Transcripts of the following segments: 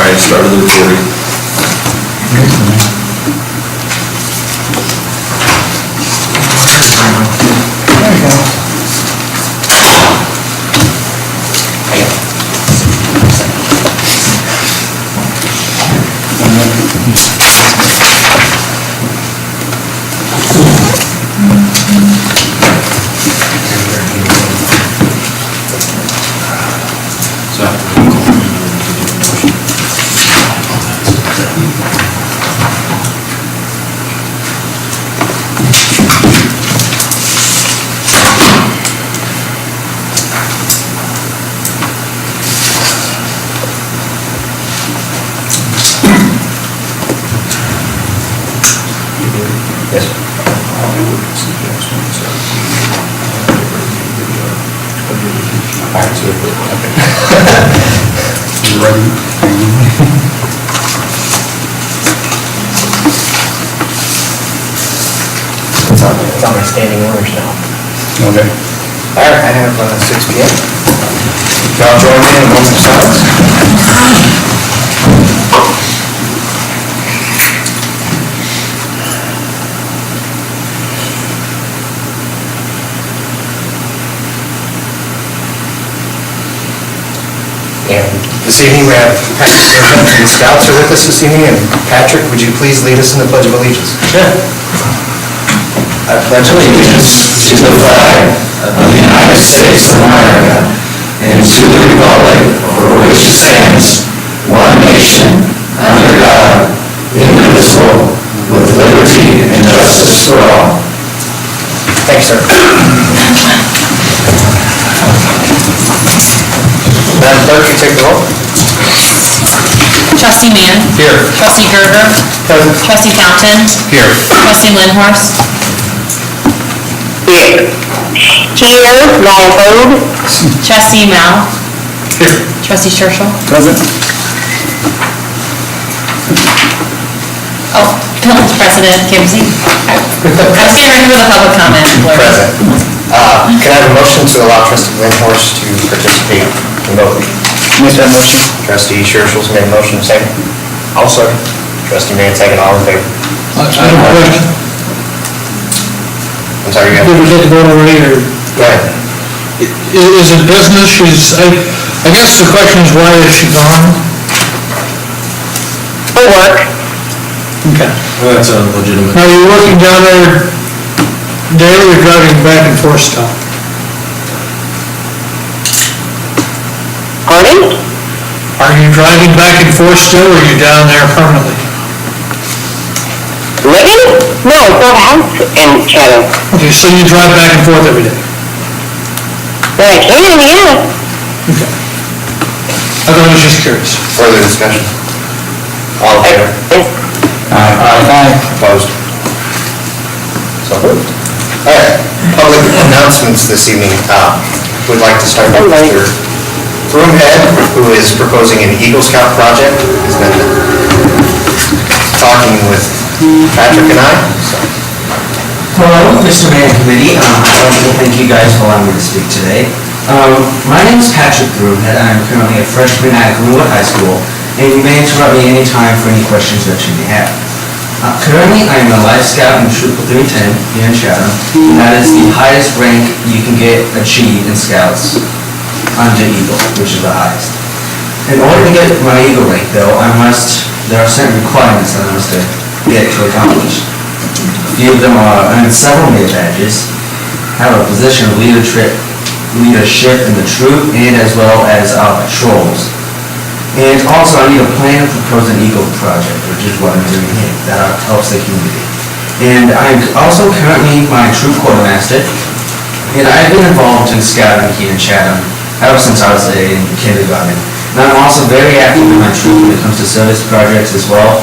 right, started the recording. There you go. It's on my standing orders now. Okay. All right, I have 6 p.m. Y'all join me in a moment of silence. And this evening we have Patrick and the Scouts are with us this evening. And Patrick, would you please lead us in the Pledge of Allegiance? Sure. I pledge allegiance to the flag of the United States of America and to the republic for which it stands, one nation, under God, indivisible, with liberty and justice for all. Thanks, sir. Madam Clerk, you take the roll. Trustee Mann. Here. Trustee Gerger. Present. Trustee Fountain. Here. Trustee Lindhorst. Here. Here, Malvogue. Trustee Mal. Here. Trustee Churchill. Present. Oh, Village President Kimsey. I was getting ready for the public comment. Present. Can I have a motion to allow Trustee Lindhorst to participate remotely? Make that motion. Trustee Scherschels made a motion, second. I'll second. Trustee Mann, second, all in favor? I have a question. I'm sorry, you Did we take a vote already, or Go ahead. is it business? I guess the question is, why is she gone? For work. Okay. Well, that's a legitimate. Now, you're working down there daily or driving back and forth still? Pardon? Are you driving back and forth still, or are you down there permanently? Living? No, bought a house in Chatham. Okay, so you drive back and forth every day? Well, I can, yeah. Okay. I was just curious. Further discussion? All in favor? Aye. Opposed? So moved. All right, public announcements this evening. We'd like to start with Mr. Broomhead, who is proposing an Eagle Scout project. He's been talking with Patrick and I. Hello, Mr. Mayor and Committee. I'd like to thank you guys for allowing me to speak today. My name is Patrick Broomhead. I'm currently a freshman at Greenwood High School, and you may interrupt me anytime for any questions that you may have. Currently, I am a Life Scout in Troop 310 here in Chatham. That is the highest rank you can achieve in Scouts under Eagle, which is the highest. In order to get my Eagle rank, though, there are certain requirements that I must get to accomplish. A few of them are earn several major badges, have a position of leadership in the troop, and as well as patrols. And also, I need a plan to propose an Eagle project, which is what I'm doing here, that helps the community. And I'm also currently my troop quartermaster, and I've been involved in scouting here in Chatham ever since I was in kindergarten. And I'm also very active in my troop when it comes to service projects as well.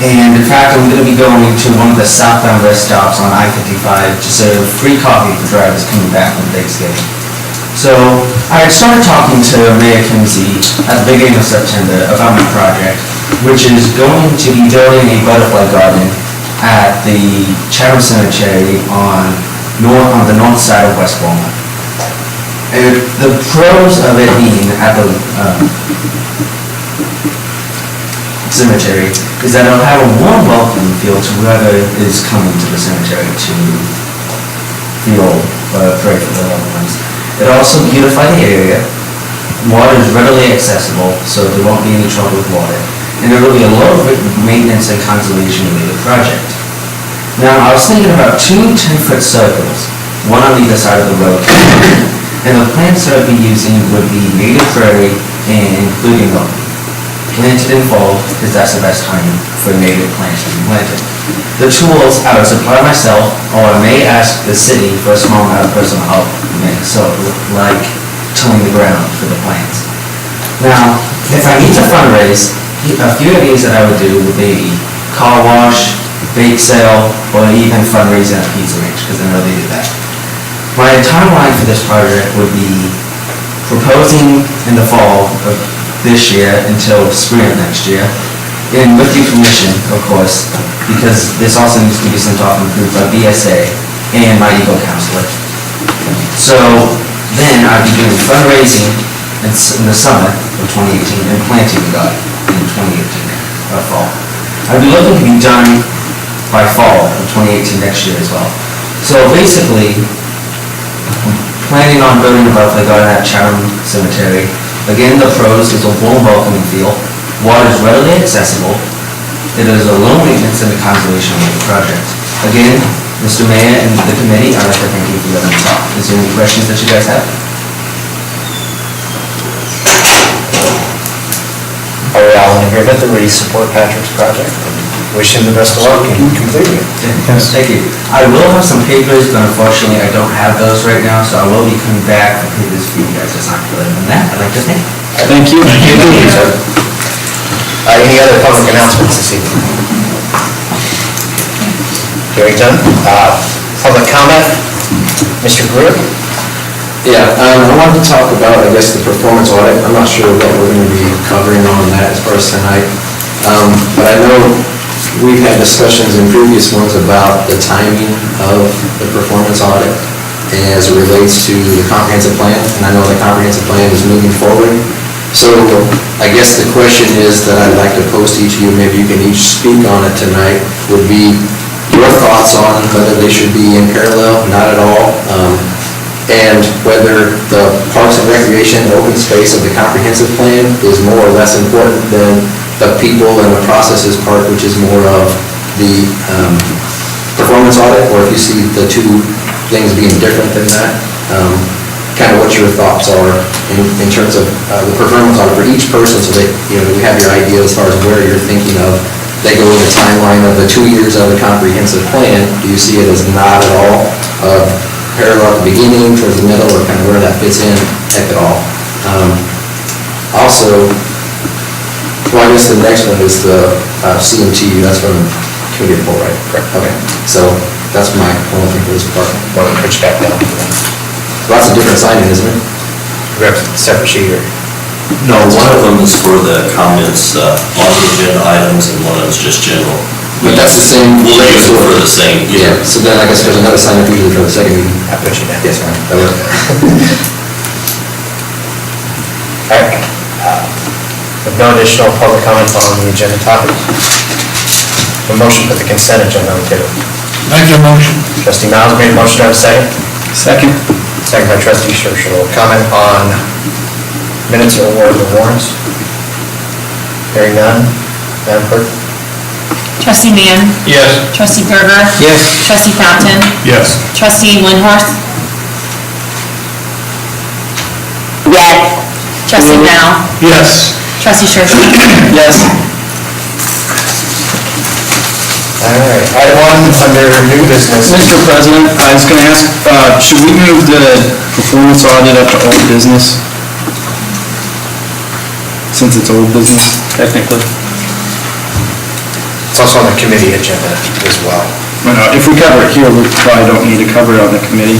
And in fact, I'm going to be going to one of the southbound rest stops on I-55 to serve free coffee for drivers coming back from Thanksgiving. So I started talking to Mayor Kimsey at the beginning of September about my project, which is going to be building a butterfly garden at the Chatham Cemetery on the north side of West Walnut. And the pros of it being at the cemetery is that it'll have a warm welcome feel to whoever is coming to the cemetery to feel, pray for their loved ones. It'll also beautify the area. Water is readily accessible, so there won't be any trouble with water. And there will be a low maintenance and conservation related project. Now, I was thinking about two 10-foot circles, one on either side of the road. And the plants that I'd be using would be native prairie and including milkweed. Planted in fall, because that's the best time for native plants to be planted. The tools I would supply myself, or I may ask the city for a small amount of personal help, so like tilling the ground for the plants. Now, if I need to fundraise, a few of these that I would do would be car wash, bake sale, or even fundraising at a pizza ranch, because I know they do that. My timeline for this project would be proposing in the fall of this year until spring of next year, and with your permission, of course, because this also needs to be sent off and approved by BSA and my Eagle counselor. So then I'd be doing fundraising in the summer of 2018 and planting the garden in 2018, fall. I'd be looking to be done by fall of 2018 next year as well. So basically, I'm planning on building a butterfly garden at Chatham Cemetery. Again, the pros is a warm, welcoming feel. Water is readily accessible. It is a low maintenance and a conservation related project. Again, Mr. Mayor and the committee, I'd like to thank you for letting me talk. Is there any questions that you guys have? Are we all in agreement that we support Patrick's project? Wish him the best of luck in completing it. Yes, thank you. I will have some papers, but unfortunately I don't have those right now, so I will be coming back for papers for you guys to sign. Other than that, I'd like to thank you. Thank you. Any other public announcements this evening? Hearing done. Public comment? Mr. Greer? Yeah, I wanted to talk about, I guess, the performance audit. I'm not sure what we're going to be covering on that as far as tonight. But I know we've had discussions in previous ones about the timing of the performance audit as it relates to the comprehensive plan, and I know the comprehensive plan is moving forward. So I guess the question is that I'd like to pose to each of you, maybe you can each speak on it tonight, would be your thoughts on whether they should be in parallel, not at all, and whether the Parks and Recreation open space of the comprehensive plan is more or less important than the people and the processes part, which is more of the performance audit, or if you see the two things being different than that, kind of what your thoughts are in terms of the performance audit for each person, so that, you know, we have your idea as far as where you're thinking of. They go in the timeline of the 2 years of the comprehensive plan. Do you see it as not at all parallel at the beginning, towards the middle, or kind of where that fits in, if at all? Also, well, I guess the next one is the CMTU, that's from Committee of the Whole, right? Correct. Okay, so that's my only thing for this department. Want to pitch back down? Lots of different signing, isn't it? We have a separate sheet here. No, one of them is for the comments on the agenda items, and one of them is just general. But that's the same. We'll use it for the same, Yeah, so then I guess there's another sign up usually for the second meeting. I put you down. Yes, ma'am. That works. All right. With no additional public comments on the agenda topics, a motion for the consent agenda on the table. Make a motion. Trustee Miles made a motion, to have a second. Second. Second by trustee Churchill. Comment on minutes or award of warrants? Hearing none. Madam Clerk? Trustee Mann? Yes. Trustee Gerger? Yes. Trustee Fountain? Yes. Trustee Windhorst? Yes. Trustee Mao? Yes. Trustee Churchill? Yes. All right. Item one, under new business. Mr. President, I was going to ask, should we move the performance audit up to old business? Since it's old business, technically. It's also on the committee agenda as well. If we cover it here, we probably don't need to cover it on the committee.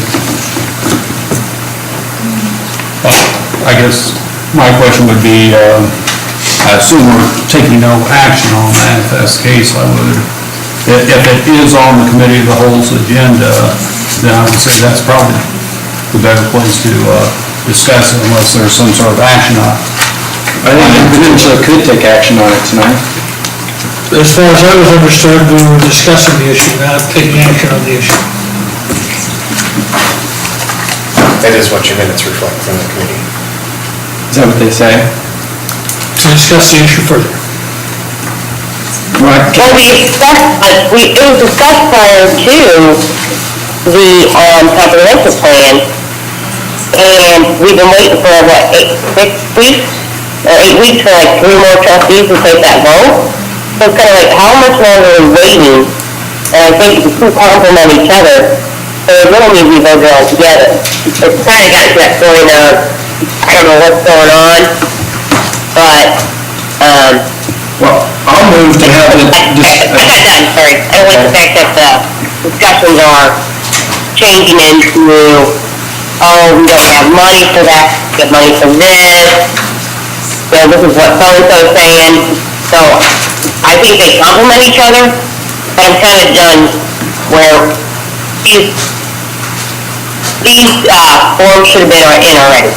I guess my question would be, I assume we're taking no action on that. If that's the case, I would. If it is on the committee of the whole's agenda, then I would say that's probably the better place to discuss it unless there's some sort of action on it. I think we potentially could take action on it tonight. As far as I was understood, we were discussing the issue, not taking action on the issue. That is what your minutes reflect from the committee. Is that what they say? To discuss the issue further. Right. Well, it was discussed prior to the comprehensive plan, and we've been waiting for, what, 6 weeks? Or 8 weeks for like 3 more trustees to take that vote? So it's kind of like, how much longer are we waiting? And I think the two complement each other, so it really needs to be voted on together. It's kind of got to that point of, I don't know what's going on, but, Well, I'll move to have it, I'm not done, sorry. I don't like the fact that the discussions are changing into, oh, we don't have money for that, we have money for this, you know, this is what so-and-so's saying. So, I think they complement each other, but I'm kind of done where these forms should have been in already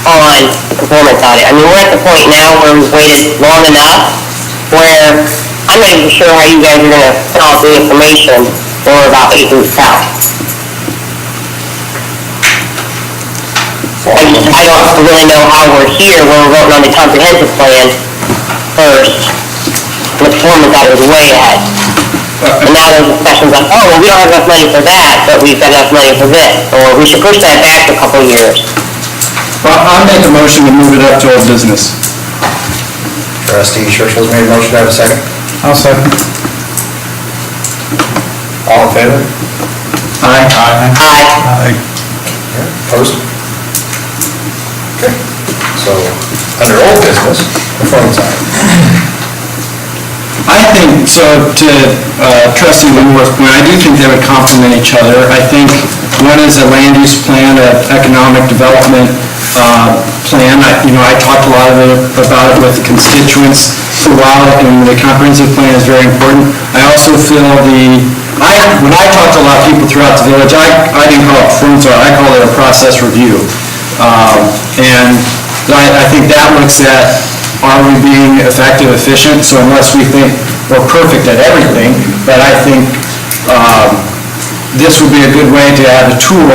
on the performance audit. I mean, we're at the point now where we've waited long enough where I'm not even sure how you guys are going to solve the information when we're about 8 weeks out. I don't really know how we're here when we're voting on the comprehensive plan first. The performance audit was way ahead. And now there's discussions like, oh, well, we don't have enough money for that, but we've got enough money for this, or we should push that back a couple of years. Well, I'll make a motion to move it up to old business. Trustee Churchill's made a motion, do I have a second? I'll second. All in favor? Aye. Aye. Opposed? Okay, so, under old business, performance audit. I think, so to trustee Lemore's point, I do think they would complement each other. I think one is a land use plan, an economic development plan. I talked a lot about it with constituents for a while, and the comprehensive plan is very important. I also feel when I talk to a lot of people throughout the village, I didn't call it performance audit, I call it a process review. And I think that looks at, are we being effective, efficient? So unless we think we're perfect at everything, but I think this would be a good way to add a tool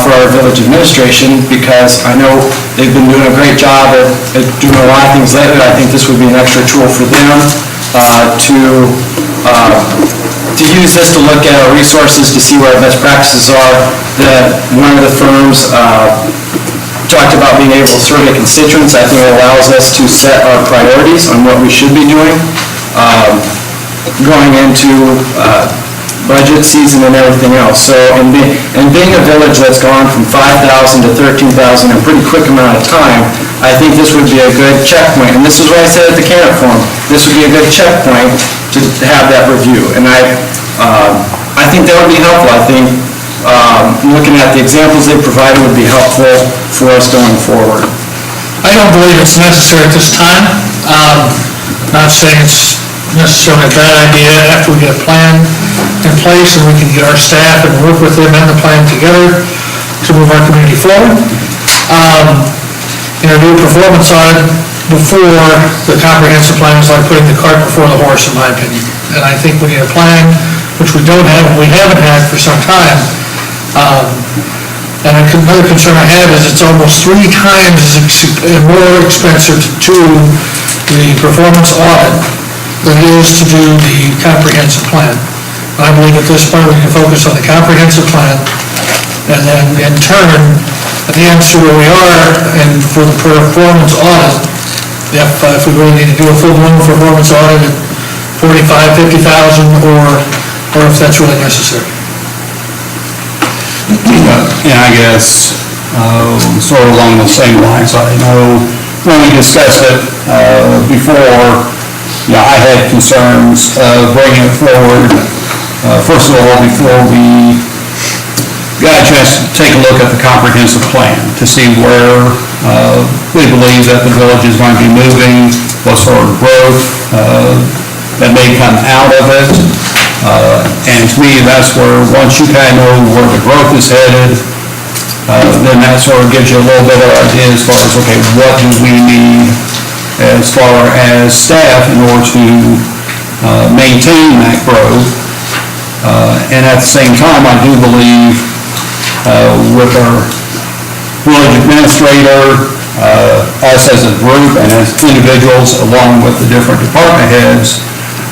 for our village administration, because I know they've been doing a great job at doing a lot of things lately. I think this would be an extra tool for them to use this to look at our resources, to see where our best practices are. One of the firms talked about being able to survey constituents. I think it allows us to set our priorities on what we should be doing going into budget season and everything else. So, and being a village that's gone from 5,000 to 13,000 in a pretty quick amount of time, I think this would be a good checkpoint. And this is what I said at the candidate forum. This would be a good checkpoint to have that review. And I think that would be helpful. I think looking at the examples they provided would be helpful for us going forward. I don't believe it's necessary at this time. Not saying it's necessarily a bad idea after we get a plan in place and we can get our staff and work with them and the plan together to move our community forward. Do a performance audit before the comprehensive plan is like putting the cart before the horse, in my opinion. And I think we need a plan, which we haven't had for some time. And another concern I have is it's almost 3 times more expensive to do the performance audit than it is to do the comprehensive plan. And I believe at this point we can focus on the comprehensive plan, and then in turn, at the end, see where we are, and for the performance audit, if we really need to do a full-blown performance audit at 45,000, 50,000, or if that's really necessary. And I guess, sort of along the same lines, I know when we discussed it before, I had concerns of bringing it forward, first of all, before we got a chance to take a look at the comprehensive plan to see where we believe that the village is going to be moving, what sort of growth that may come out of it. And to me, that's where, once you kind of know where the growth is headed, then that sort of gives you a little bit of idea as far as, okay, what do we need as far as staff in order to maintain that growth. And at the same time, I do believe with our village administrator, us as a group and as individuals, along with the different department heads,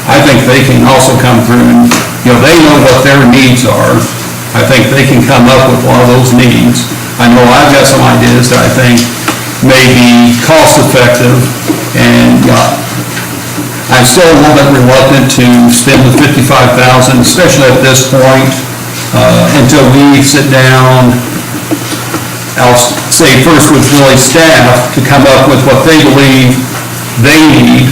I think they can also come through and, they know what their needs are. I think they can come up with a lot of those needs. I know I've got some ideas that I think may be cost effective, and I'm still a little bit reluctant to spend the $55,000, especially at this point, until we sit down, I'll say first with village staff, to come up with what they believe they need,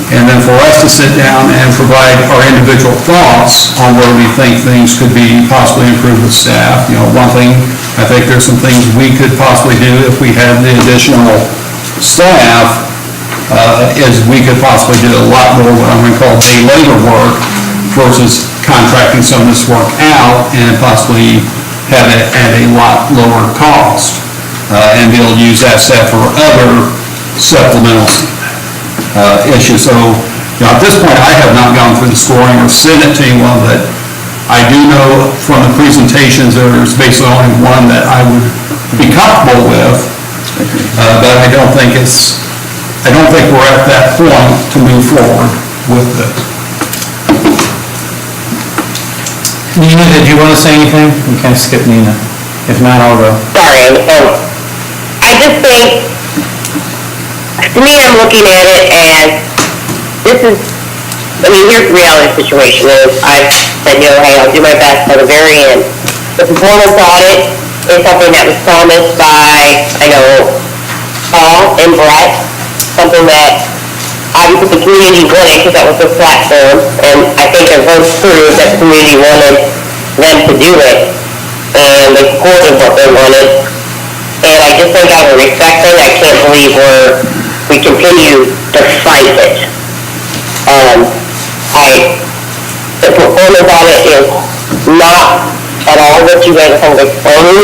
and then for us to sit down and provide our individual thoughts on where we think things could be possibly improved with staff. One thing, I think there's some things we could possibly do if we had the additional staff, is we could possibly do a lot more what I'm going to call day labor work versus contracting some of this work out and possibly have it at a lot lower cost, and be able to use that staff for other supplemental issues. So, at this point, I have not gone through the scoring or sent it to anyone, but I do know from the presentations there's basically only one that I would be comfortable with, but I don't think we're at that point to move forward with it. Nina, did you want to say anything? We kind of skipped Nina. If not, I'll go. Sorry, I just think, to me, I'm looking at it as, here's the reality situation is, I've said, hey, I'll do my best by the very end. The performance audit is something that was promised by, I know, Paul and Brett, something that obviously the community wanted, because that was their platform, and I think their votes proved that the community wanted them to do it, and they supported what they wanted. And I just think out of respect thing, I can't believe we continue to fight it. The performance audit is not at all what you guys are explaining.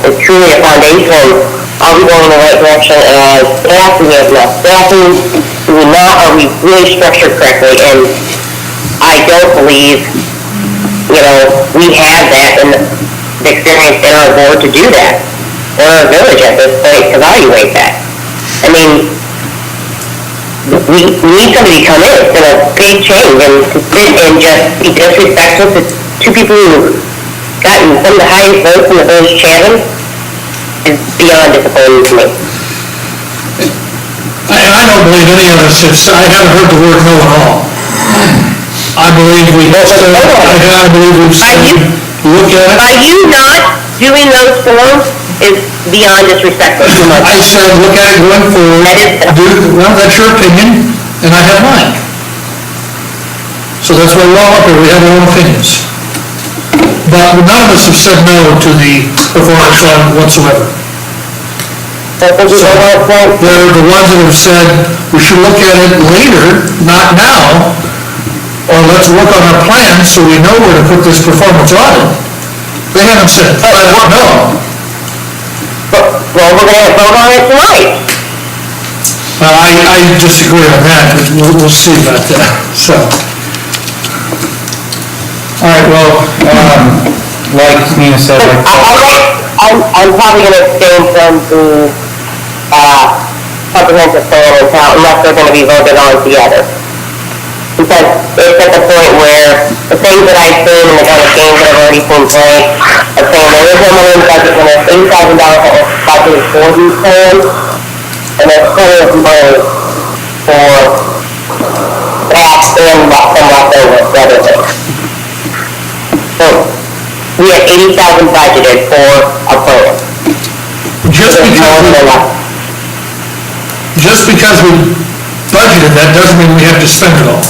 It's truly a foundation. Are we going in the right direction as staff? Do we have enough staffing? Do we not? Are we really structured correctly? And I don't believe, we have that and the experience in our board to do that, or our village at this point to evaluate that. We need somebody to come in. It's been a big change, and to sit and just be disrespectful to two people who've gotten some of the highest votes in the village of Chatham is beyond disappointing to me. I don't believe any of us have, I haven't heard the word no at all. I believe we've said, I believe we've said, look at it. By you not doing those forms is beyond disrespectful to my. I said, look at it going forward. Well, that's your opinion, and I have mine. So that's why we're all up here, we have our own opinions. But none of us have said no to the performance audit whatsoever. So they're the ones that have said we should look at it later, not now, or let's work on our plans so we know where to put this performance audit. They haven't said, no. Well, we're going to vote on it tonight. I disagree on that, but we'll see about that, so. All right, well, like Nina said, I'm probably going to abstain from the comprehensive plan unless they're going to be voted on together. Because it's at the point where the things that I've seen and the kind of things that I've already put in place, I'm saying there is no money in the budget, and there's $80,000 budgeted for these plans, and there's plenty of money for that and some left over, the other things. So, we have $80,000 budgeted for a plan. Just because we budgeted that doesn't mean we have to spend it all.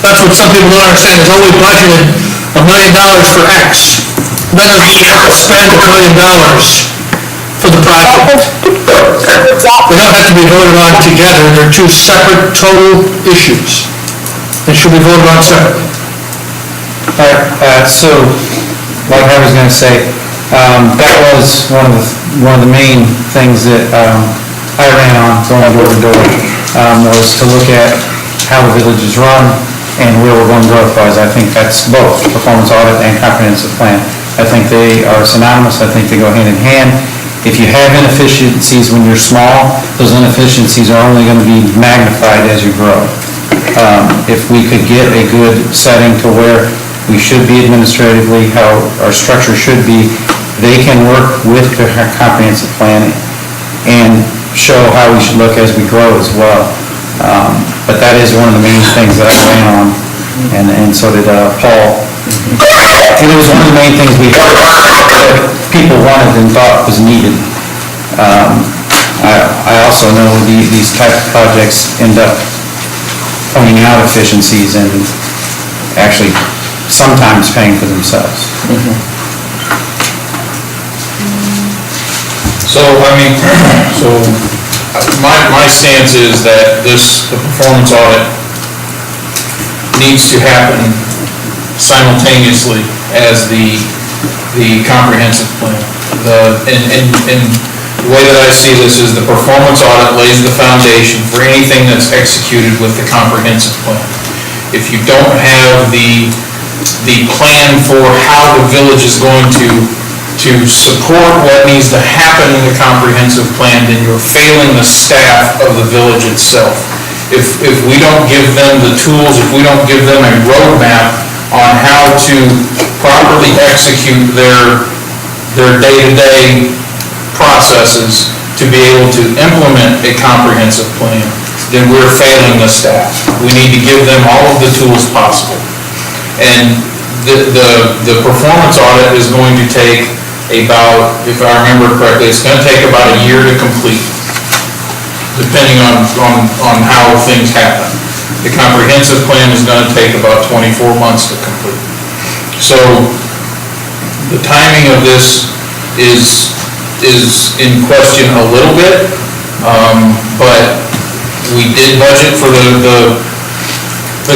That's what some people don't understand, is, we budgeted $1 million for X. That doesn't mean you have to spend $1 million for the project. They don't have to be voted on together, they're two separate total issues. They should be voted on separately. all right, so, like I was going to say, that was one of the main things that I ran on going door to door, was to look at how the village is run and where we're going growth-wise. I think that's both performance audit and comprehensive plan. I think they are synonymous. I think they go hand in hand. If you have inefficiencies when you're small, those inefficiencies are only going to be magnified as you grow. If we could get a good setting to where we should be administratively, how our structure should be, they can work with the comprehensive plan and show how we should look as we grow as well. But that is one of the main things that I ran on, and so did Paul. And it was one of the main things we heard that people wanted and thought was needed. I also know these type of projects end up pointing out efficiencies and actually sometimes paying for themselves. So, my stance is that the performance audit needs to happen simultaneously as the comprehensive plan. And the way that I see this is the performance audit lays the foundation for anything that's executed with the comprehensive plan. If you don't have the plan for how the village is going to support what needs to happen in the comprehensive plan, then you're failing the staff of the village itself. If we don't give them the tools, if we don't give them a roadmap on how to properly execute their day-to-day processes to be able to implement a comprehensive plan, then we're failing the staff. We need to give them all of the tools possible. And the performance audit is going to take about, if I remember correctly, it's going to take about a year to complete, depending on how things happen. The comprehensive plan is going to take about 24 months to complete. So the timing of this is in question a little bit, but we did budget for the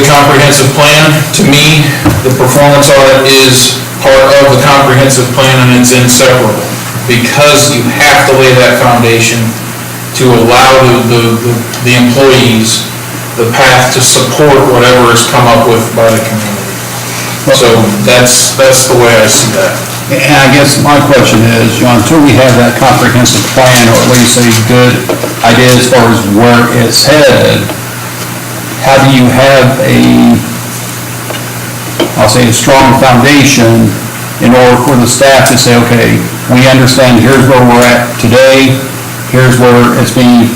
comprehensive plan. To me, the performance audit is part of the comprehensive plan, and it's inseparable, because you have to lay that foundation to allow the employees the path to support whatever is come up with by the community. So that's the way I see that. And I guess my question is, until we have that comprehensive plan, or at least a good idea as far as where it's headed, how do you have I'll say a strong foundation in order for the staff to say, okay, we understand here's where we're at today, here's where it's being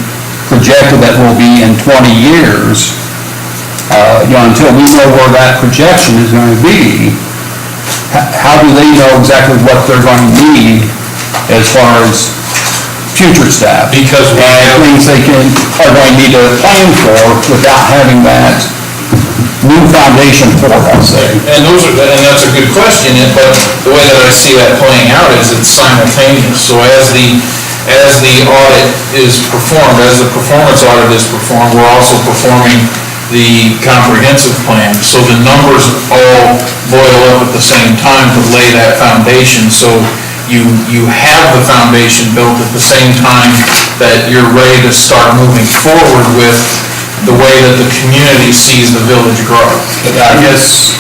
projected that we'll be in 20 years, until we know where that projection is going to be, how do they know exactly what they're going to need as far as future staff? Because we have things they are going to need to plan for without having that new foundation for us. And that's a good question, but the way that I see that playing out is it's simultaneous. So as the audit is performed, as the performance audit is performed, we're also performing the comprehensive plan. So the numbers all boil up at the same time to lay that foundation. So you have the foundation built at the same time that you're ready to start moving forward with the way that the community sees the village grow. I guess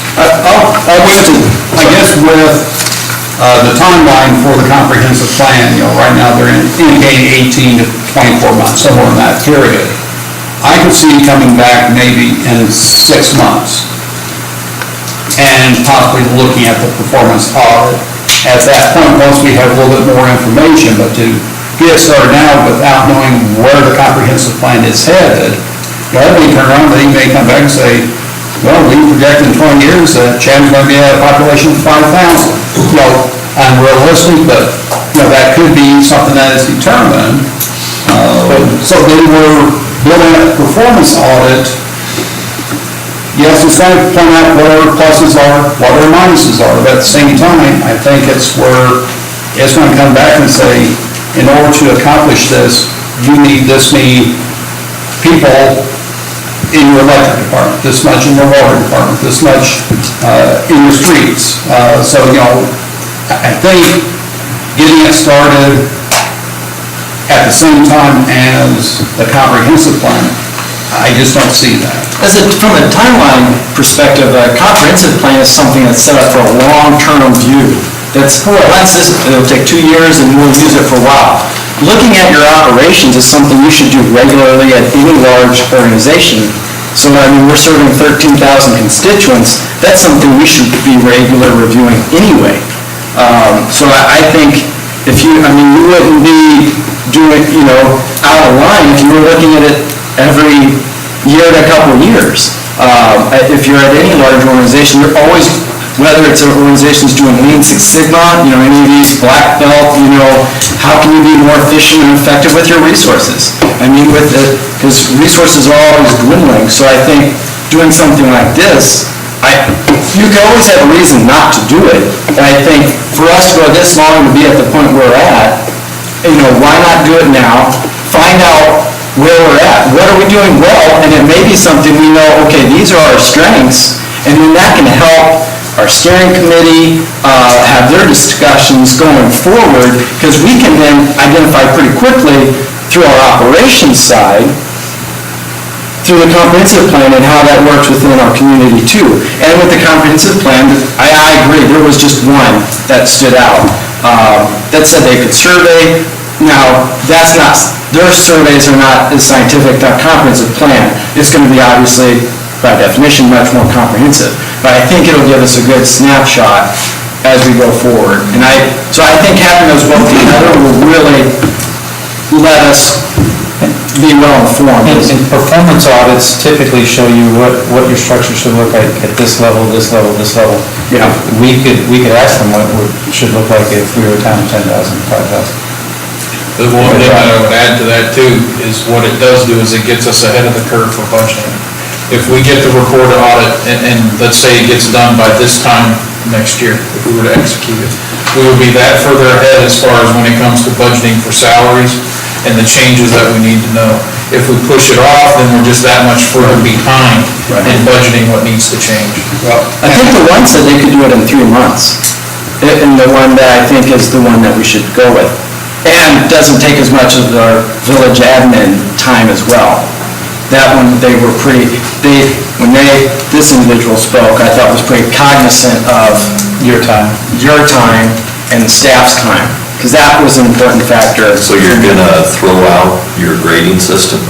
with the timeline for the comprehensive plan, right now they're indicating 18 to 24 months, somewhere in that period. I could see coming back maybe in 6 months and possibly looking at the performance audit. At that point, once we have a little bit more information, but to get started now without knowing where the comprehensive plan is headed, they may turn around, they may come back and say, well, we project in 20 years that Chatham's going to be at a population of 5,000. Unrealistic, but that could be something that is determined. So then we're building a performance audit. Yes, it's going to point out what our pluses are, what our minuses are, but at the same time, I think it's where it's going to come back and say, in order to accomplish this, you need this many people in your electric department, this much in your water department, this much in your streets. So, I think getting it started at the same time as the comprehensive plan. I just don't see that. From a timeline perspective, a comprehensive plan is something that's set up for a long-term view. That's, once this, it'll take 2 years and we'll use it for a while. Looking at your operations is something you should do regularly at any large organization. So, I mean, we're serving 13,000 constituents, that's something we should be regular reviewing anyway. So I think if you, I mean, you wouldn't be doing, out of line if you were looking at it every year to a couple of years. If you're at any large organization, you're always, whether it's an organization's doing Lean Six Sigma, any of these black belt, how can you be more efficient and effective with your resources? I mean, because resources are always dwindling, so I think doing something like this, you can always have a reason not to do it, and I think for us to go this long and to be at the point we're at, why not do it now? Find out where we're at, what are we doing well, and it may be something we know, okay, these are our strengths, and then that can help our steering committee have their discussions going forward, because we can then identify pretty quickly through our operations side, through the comprehensive plan and how that works within our community too. And with the comprehensive plan, I agree, there was just one that stood out, that said they could survey. Now, that's not, their surveys are not as scientific, that comprehensive plan. It's going to be obviously, by definition, much more comprehensive. But I think it'll give us a good snapshot as we go forward. So I think having those both together will really let us be well informed. And performance audits typically show you what your structure should look like at this level, this level, this level. Yeah. We could ask them what it should look like if we were a town of 10,000, 5,000. The one thing that I would add to that too is what it does do is it gets us ahead of the curve for budgeting. If we get the reported audit and let's say it gets done by this time next year, if we were to execute it, we would be that further ahead as far as when it comes to budgeting for salaries and the changes that we need to know. If we push it off, then we're just that much further behind in budgeting what needs to change. I think the one said they could do it in 3 months. And the one that I think is the one that we should go with. And doesn't take as much of our village admin time as well. That one, they were pretty, this individual spoke, I thought was pretty cognizant of Your time. and the staff's time, because that was an important factor. So you're gonna throw out your grading system?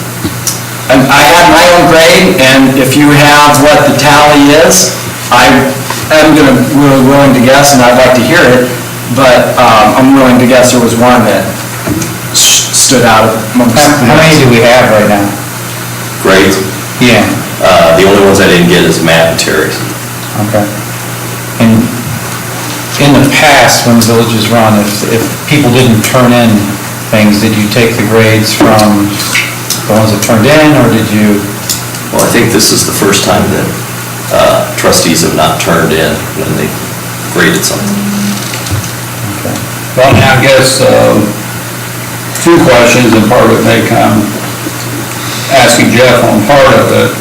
And I have my own grade, and if you have what the tally is, I am really willing to guess, and I'd like to hear it, but I'm willing to guess there was one that stood out amongst. How many do we have right now? Grades? Yeah. The only ones I didn't get is math and Terry's. Okay. And in the past, when the village was run, if people didn't turn in things, did you take the grades from the ones that turned in, or did you? Well, I think this is the first time that trustees have not turned in when they graded something. Okay. Well, I guess, 2 questions, and part of it may come asking Jeff on part of it.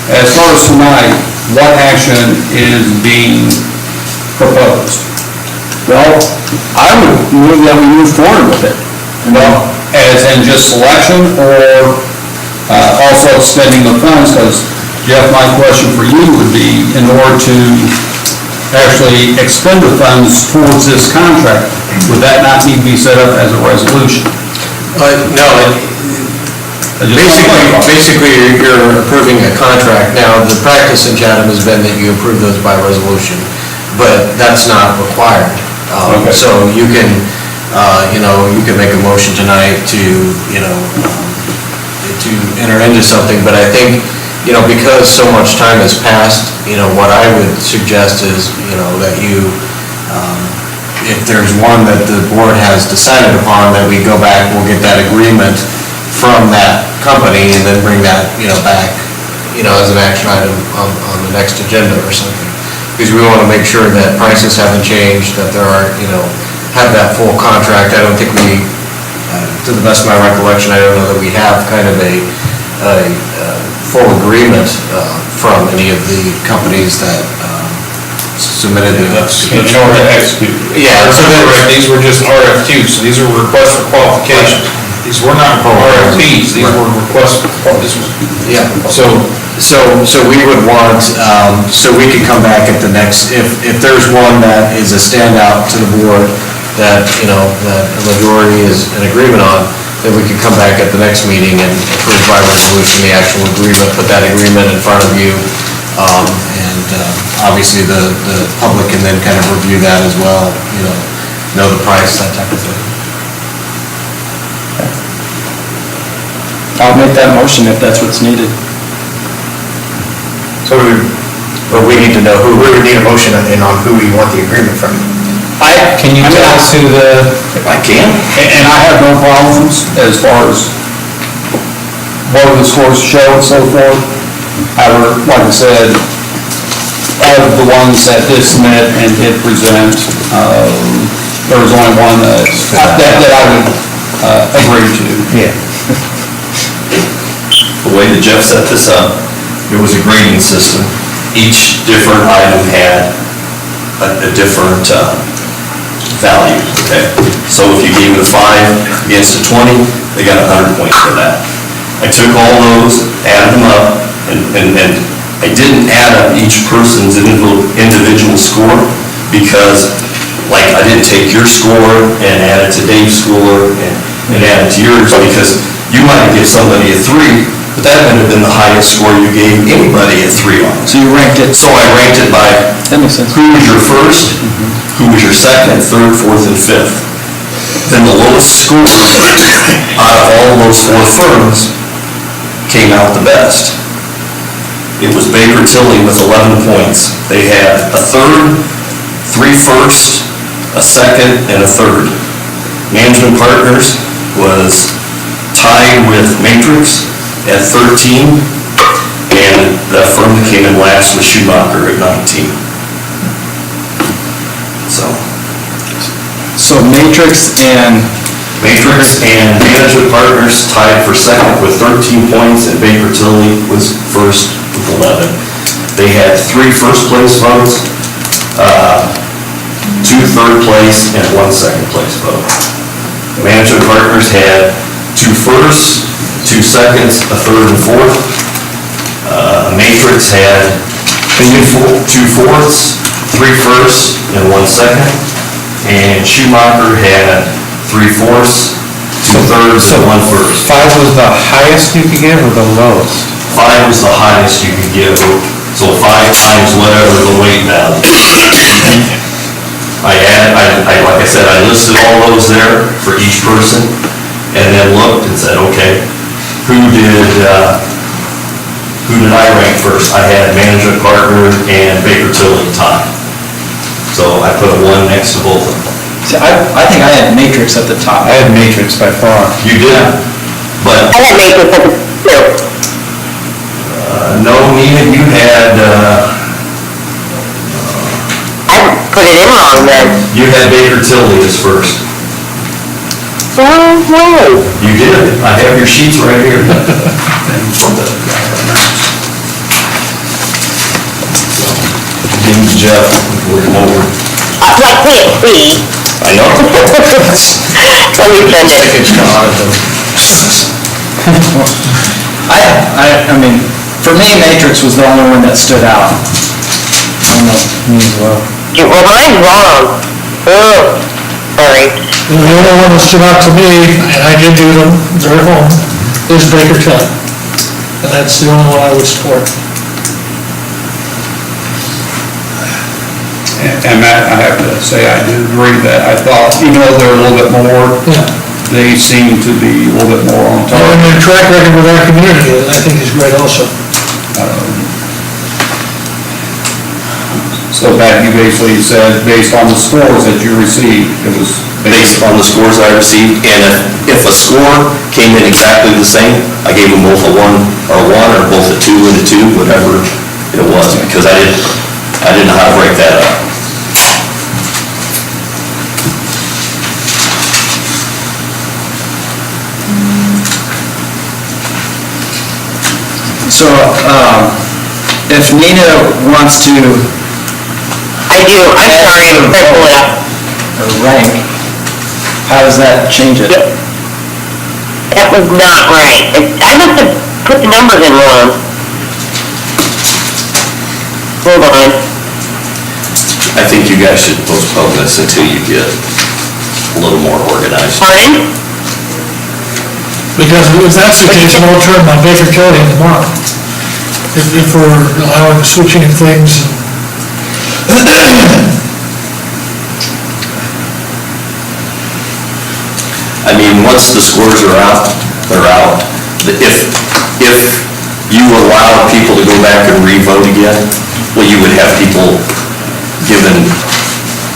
As far as tonight, what action is being proposed? Well, I would move that we move forward with it. Well, as in just selection, or also spending the funds? Because, Jeff, my question for you would be, in order to actually expend the funds towards this contract, would that not need to be set up as a resolution? No, basically, you're approving a contract. Now, the practice in Chatham has been that you approve those by resolution, but that's not required. Okay. So you can, you can make a motion tonight to enter into something, but I think, because so much time has passed, what I would suggest is, that you, if there's one that the board has decided upon, that we go back, we'll get that agreement from that company and then bring that, back, as an action item on the next agenda or something. Because we want to make sure that prices haven't changed, that there are, have that full contract. I don't think we, to the best of my recollection, I don't know that we have kind of a full agreement from any of the companies that submitted to us. In order to execute. Yeah, so These were just RFQs, so these are requests for qualifications. These were not RFPs, these were requests, this was, Yeah, so we would want, so we could come back at the next, if there's one that is a standout to the board that, that a majority is in agreement on, then we could come back at the next meeting and approve by resolution the actual agreement, put that agreement in front of you. And obviously the public can then kind of review that as well, know the price, that type of thing. I'll make that motion if that's what's needed. So but we need to know we would need a motion on who we want the agreement from. Can you tell us who If I can. And I have no problems as far as what the scores show and so forth. However, like I said, out of the ones that did submit and did present, there was only one that I would agree to. Yeah. The way that Jeff set this up, it was a grading system. Each different item had a different value, okay? So if you gave it a 5 against a 20, they got 100 points for that. I took all those, added them up, and I didn't add up each person's individual score because, like, I didn't take your score and add it to Dave's score and add it to yours because you might give somebody a 3, but that might have been the highest score you gave anybody a 3 on. So you ranked it. So I ranked it by That makes sense. who was your first, who was your second, third, fourth, and fifth. Then the lowest score out of all those 4 firms came out the best. It was Baker Tilly with 11 points. They had a third, 3 firsts, a second, and a third. Management Partners was tied with Matrix at 13, and the firm that came in last was Schumacher at 19. So Matrix and Management Partners tied for second with 13 points, and Baker Tilly was first with 11. They had 3 first place votes, 2 third place, and 1 second place vote. Management Partners had 2 firsts, 2 seconds, a third and fourth. Matrix had 2 fourths, 3 firsts, and 1 second. And Schumacher had 3 fourths, 2 thirds, and 1 first. 5 was the highest you could give or the lowest? 5 was the highest you could give, so 5 times whatever the weight value. Like I said, I listed all those there for each person, and then looked and said, okay, who did I rank first? I had Management Partner and Baker Tilly tied. So I put a 1 next to both of them. See, I think I had Matrix at the top. I had Matrix by far. You did, but I had Matrix at the no, Nina, you had, I put it in wrong then. you had Baker Tilly as first. Oh, no. You did. I have your sheets right here. Give me Jeff, we're over. I can't see. I know. Let me send it. I mean, for me, Matrix was the only one that stood out. I don't know. Me as well. Well, mine's wrong. Oh, sorry. The only one that stood out to me, and I did do them, they're at home, is Baker Tilly. And that's the only one I would support. And Matt, I have to say, I do agree that I thought, even though they're a little bit more, Yeah. they seem to be a little bit more on And target. their track record with our community, I think is great also. So Pat, you basically said, based on the scores that you received, it was Based on the scores I received, and if a score came in exactly the same, I gave them both a 1 or both a 2 and a 2, whatever it was, because I didn't know how to break that up. So, if Nina wants to I do, I'm sorry, I'm pull it up. rank, how does that change it? That was not right. I must have put the numbers in wrong. Hold on. I think you guys should postpone this until you get a little more organized. Pardon? Because if that's the case, we'll turn on Baker Tilly tomorrow. If we're allowing switching of things. I mean, once the scores are out, they're out. If you allow people to go back and re-vote again, well, you would have people given,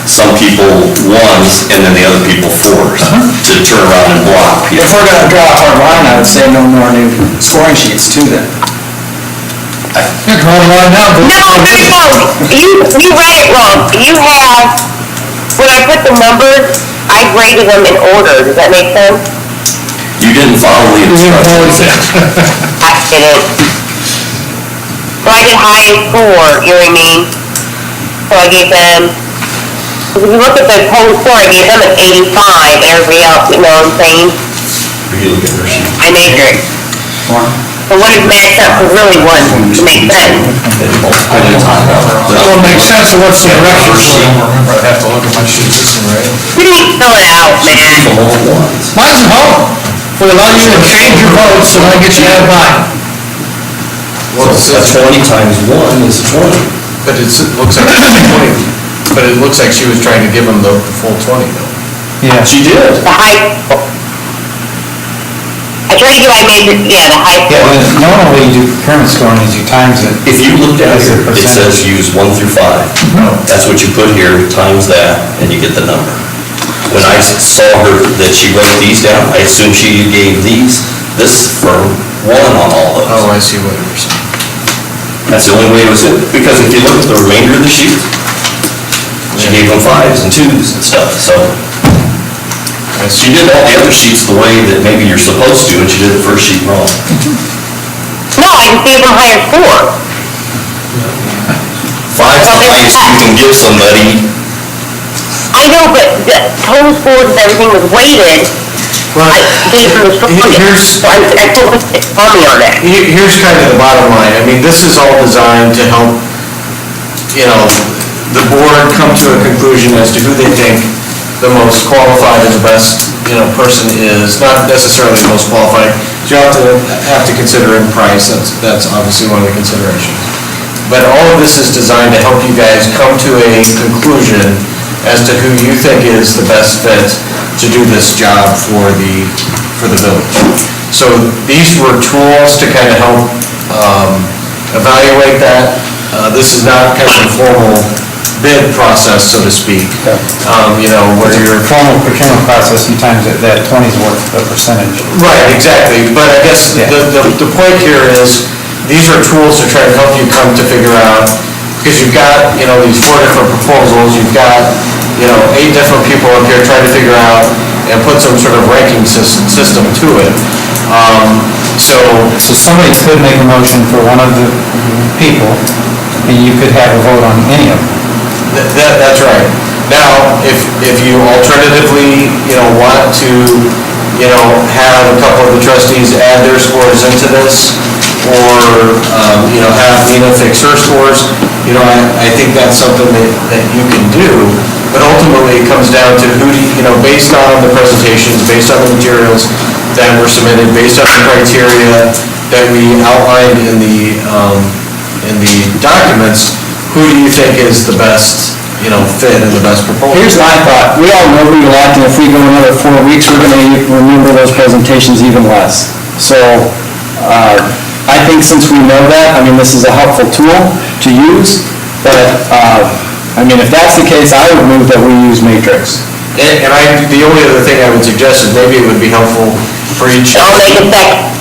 some people ones and then the other people fours to turn around and block people. If we're gonna draw a hard line, I would say no more new scoring sheets too then. Draw the line now. No, you read it wrong. You have, when I put the numbers, I graded them in order. Does that make sense? You didn't follow the instructions. I didn't. So I did highest score, you know what I mean? So I gave them, if you look at the total score, I gave them an 85, and everybody else, you know what I'm saying? You look at her sheet. I matrix. So what is max up for really one to make sense? That will make sense of what's the direction. I don't remember, I'd have to look at my sheet, this one, right? You didn't fill it out, man. Mine's at home. We allow you to change your votes, so I get you out of mine. Well, So 20 times 1 is 20. but it looks like it's 20, but it looks like she was trying to give them the full 20 though. Yeah. She did. The high, I tried to do my matrix, yeah, the high Yeah, score. the normal way you do current scoring is you times it. If you look down As a here, it percentage. says use 1 through 5. That's what you put here, times that, and you get the number. When I saw her, that she wrote these down, I assumed she gave this for 1 on all those. Oh, I see what you're saying. That's the only way it was, because if you look at the remainder of the sheet, she gave them 5s and 2s and stuff, so. She did all the other sheets the way that maybe you're supposed to, and she did the first sheet wrong. No, I just gave them higher score. 5's the highest you can give somebody. I know, but the total scores and everything was weighted. I gave them the strongest, so I told them to call me on that. Here's kind of the bottom line. I mean, this is all designed to help, you know, the board come to a conclusion as to who they think the most qualified and the best, you know, person is. Not necessarily the most qualified. You have to consider in price. That's obviously one of the considerations. But all of this is designed to help you guys come to a conclusion as to who you think is the best fit to do this job for the village. So these were tools to kind of help evaluate that. This is not kind of a formal bid process, so to speak. You know, where It's a you're... formal procurement process, you times it, that 20's worth a percentage. Right, exactly. But I guess Yeah. the point here is, these are tools to try to help you come to figure out, because you've got, you know, these 4 different proposals, you've got, you know, 8 different people up here trying to figure out and put some sort of ranking system to it. So somebody could make a motion for one of the people, and you could have a vote on any of them. That's right. Now, if you alternatively, you know, want to, you know, have a couple of the trustees add their scores into this, or, you know, have Nina fix her scores, you know, I think that's something that you can do. But ultimately, it comes down to who do you know, based on the presentations, based on the materials that were submitted, based on the criteria that we outlined in the documents, who do you think is the best, you know, fit and the best proposal? Here's my thought, we all know we elect, and if we go another 4 weeks, we're gonna remember those presentations even less. So, I think since we know that, I mean, this is a helpful tool to use, but, I mean, if that's the case, I would move that we use Matrix. And the only other thing I would suggest is maybe it would be helpful for each I'll make it second.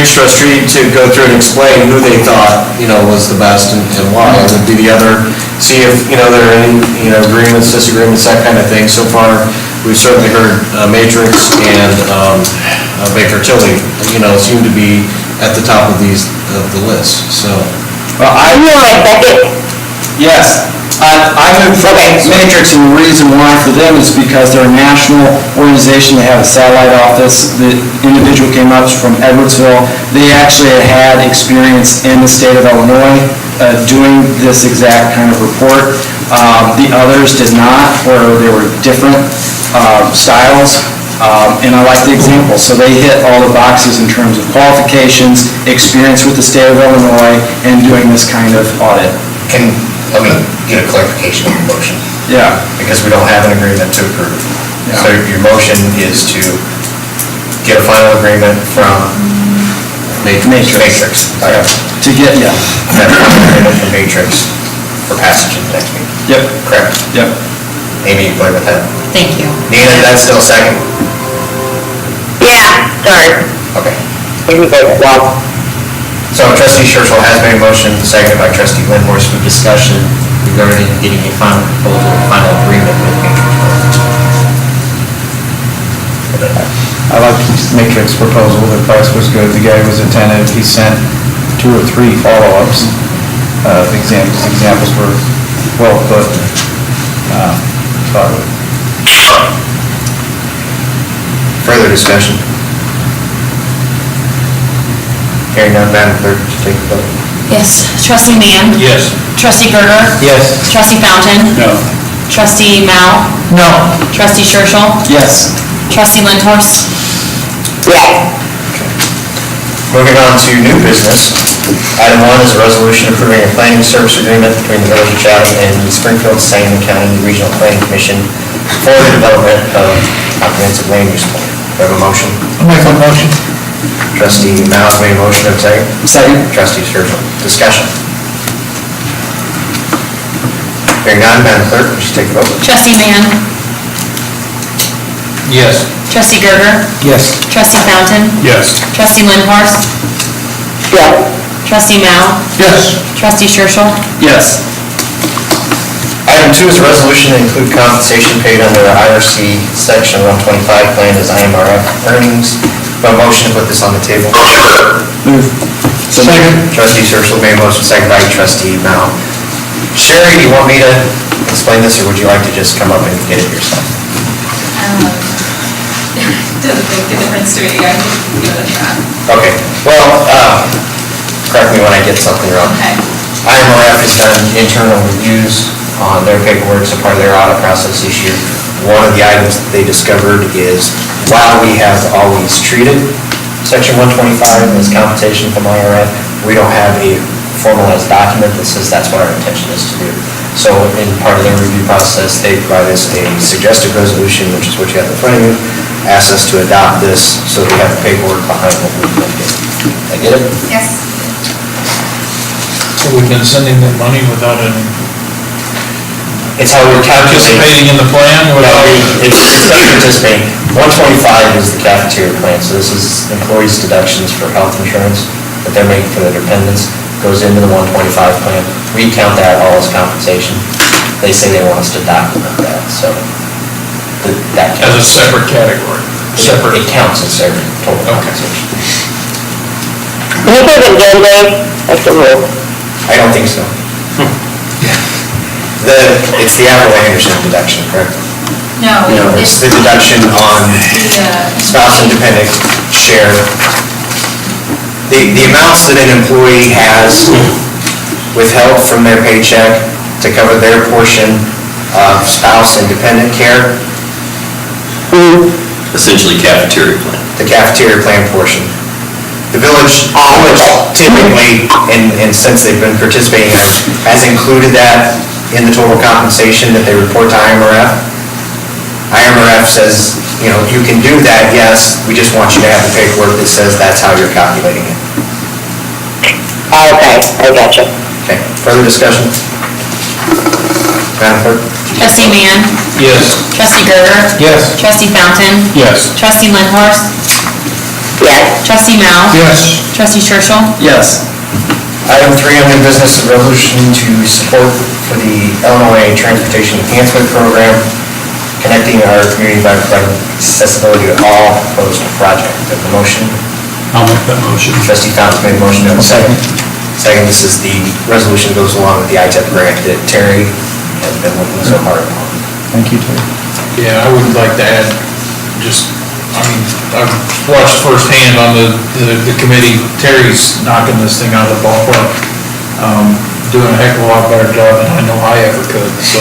trustee to go through and explain who they thought, you know, was the best and why. It would be the other, see if, you know, there are any, you know, agreements, disagreements, that kind of thing. So far, we've certainly heard Matrix and Baker Tilly, you know, seem to be at the top of the list, so. Well, I will my second. Yes, I moved for Matrix, and the reason why for them is because they're a national organization, they have a satellite office. The individual came up from Edwardsville. They actually had experience in the state of Illinois doing this exact kind of report. The others did not, or they were different styles, and I like the example. So they hit all the boxes in terms of qualifications, experience with the state of Illinois, and doing this kind of audit. Let me get a clarification on the motion, Yeah. because we don't have an agreement to approve. Yeah. So your motion is to get a final agreement from Matrix. Okay. To get, yeah. That final agreement from Matrix for passage in the next meeting. Yep. Correct. Yep. Amy, you play with that? Thank you. Nina, that's still a second? Yeah, sorry. Okay. You can vote, well. So trustee Churchill has made a motion, seconded by trustee Lindhorst for discussion regarding getting a final proposal, final agreement with Matrix. I like Matrix proposal, the price was good, the guy was attentive, he sent 2 or 3 follow-ups. The examples were well put. Further discussion? Hearing none, Madam Clerk, would you take the vote? Yes. Trustee Mann? Yes. Trustee Gerger? Yes. Trustee Fountain? No. Trustee Mao? No. Trustee Churchill? Yes. Trustee Lindhorst? Yes. Moving on to new business. Item 1 is a resolution approving a planning service agreement between the Village of Chatham and the Springfield Sangamon County Regional Planning Commission for the development of comprehensive land use plan. Do I have a motion? I'll make a motion. Trustee Malice made a motion, of second. Second. Trustee Churchill. Discussion. Hearing none, Madam Clerk, would you take the vote? Trustee Mann? Yes. Trustee Gerger? Yes. Trustee Fountain? Yes. Trustee Lindhorst? Yes. Trustee Mao? Yes. Trustee Churchill? Yes. Item 2 is a resolution to include compensation paid under the IRC Section 125 plan as IMRF earnings. A motion to put this on the table. Move. Second. Trustee Churchill made a motion, second by trustee Mao. Sherry, do you want me to explain this, or would you like to just come up and get it yourself? Doesn't make a difference to me, I can give it a shot. Okay, well, correct me when I get something wrong. Okay. IMRF has done internal reviews on their paperwork, so part of their audit process this year. One of the items that they discovered is, while we have always treated Section 125 as compensation from IRF, we don't have a formalized document that says that's what our intention is to do. So in part of their review process, they provide us a suggested resolution, which is what you have in front of you, ask us to adopt this so we have the paperwork behind what we're going to do. I get it? Yes. So we've been sending them money without any It's how we're calculating. participating in the plan, without... It's not participating. 125 is the cafeteria plan, so this is employees' deductions for health insurance that they're making for their dependents, goes into the 125 plan. We count that all as compensation. They say they want us to document that, so that As a counts. separate category, separate... It counts as their total Okay. compensation. Can you put it again, Dave? I can move. I don't think so. It's the Apple Anderson deduction, correct? No, It's the deduction on spouse and dependent share. The amounts that an employee has withheld from their paycheck to cover their portion of spouse and dependent care, Essentially cafeteria plan. the cafeteria plan portion. The village typically, and since they've been participating, has included that in the total compensation that they report to IMRF. IMRF says, you can do that, yes, we just want you to have the paperwork that says that's how you're calculating it. Okay, I got you. Okay, further discussion? Madam Clerk? Trustee Mann? Yes. Trustee Gerger? Yes. Trustee Fountain? Yes. Trustee Lindhorst? Yes. Trustee Mao? Yes. Trustee Churchill? Yes. Item 3 on new business is a resolution to support for the Illinois Transportation Enhancement Program, connecting our community by providing accessibility to all proposed project. Do I have a motion? I'll make that motion. Trustee Fountain made a motion. Do I have a second? Second, this is the resolution that goes along with the ITEP grant that Terry has been working so hard on. Thank you, Terry. Yeah, I would like to add, just, I mean, I've watched firsthand on the committee, Terry's knocking this thing out of the ballpark, doing a heck of a lot better job than I know I ever could, so,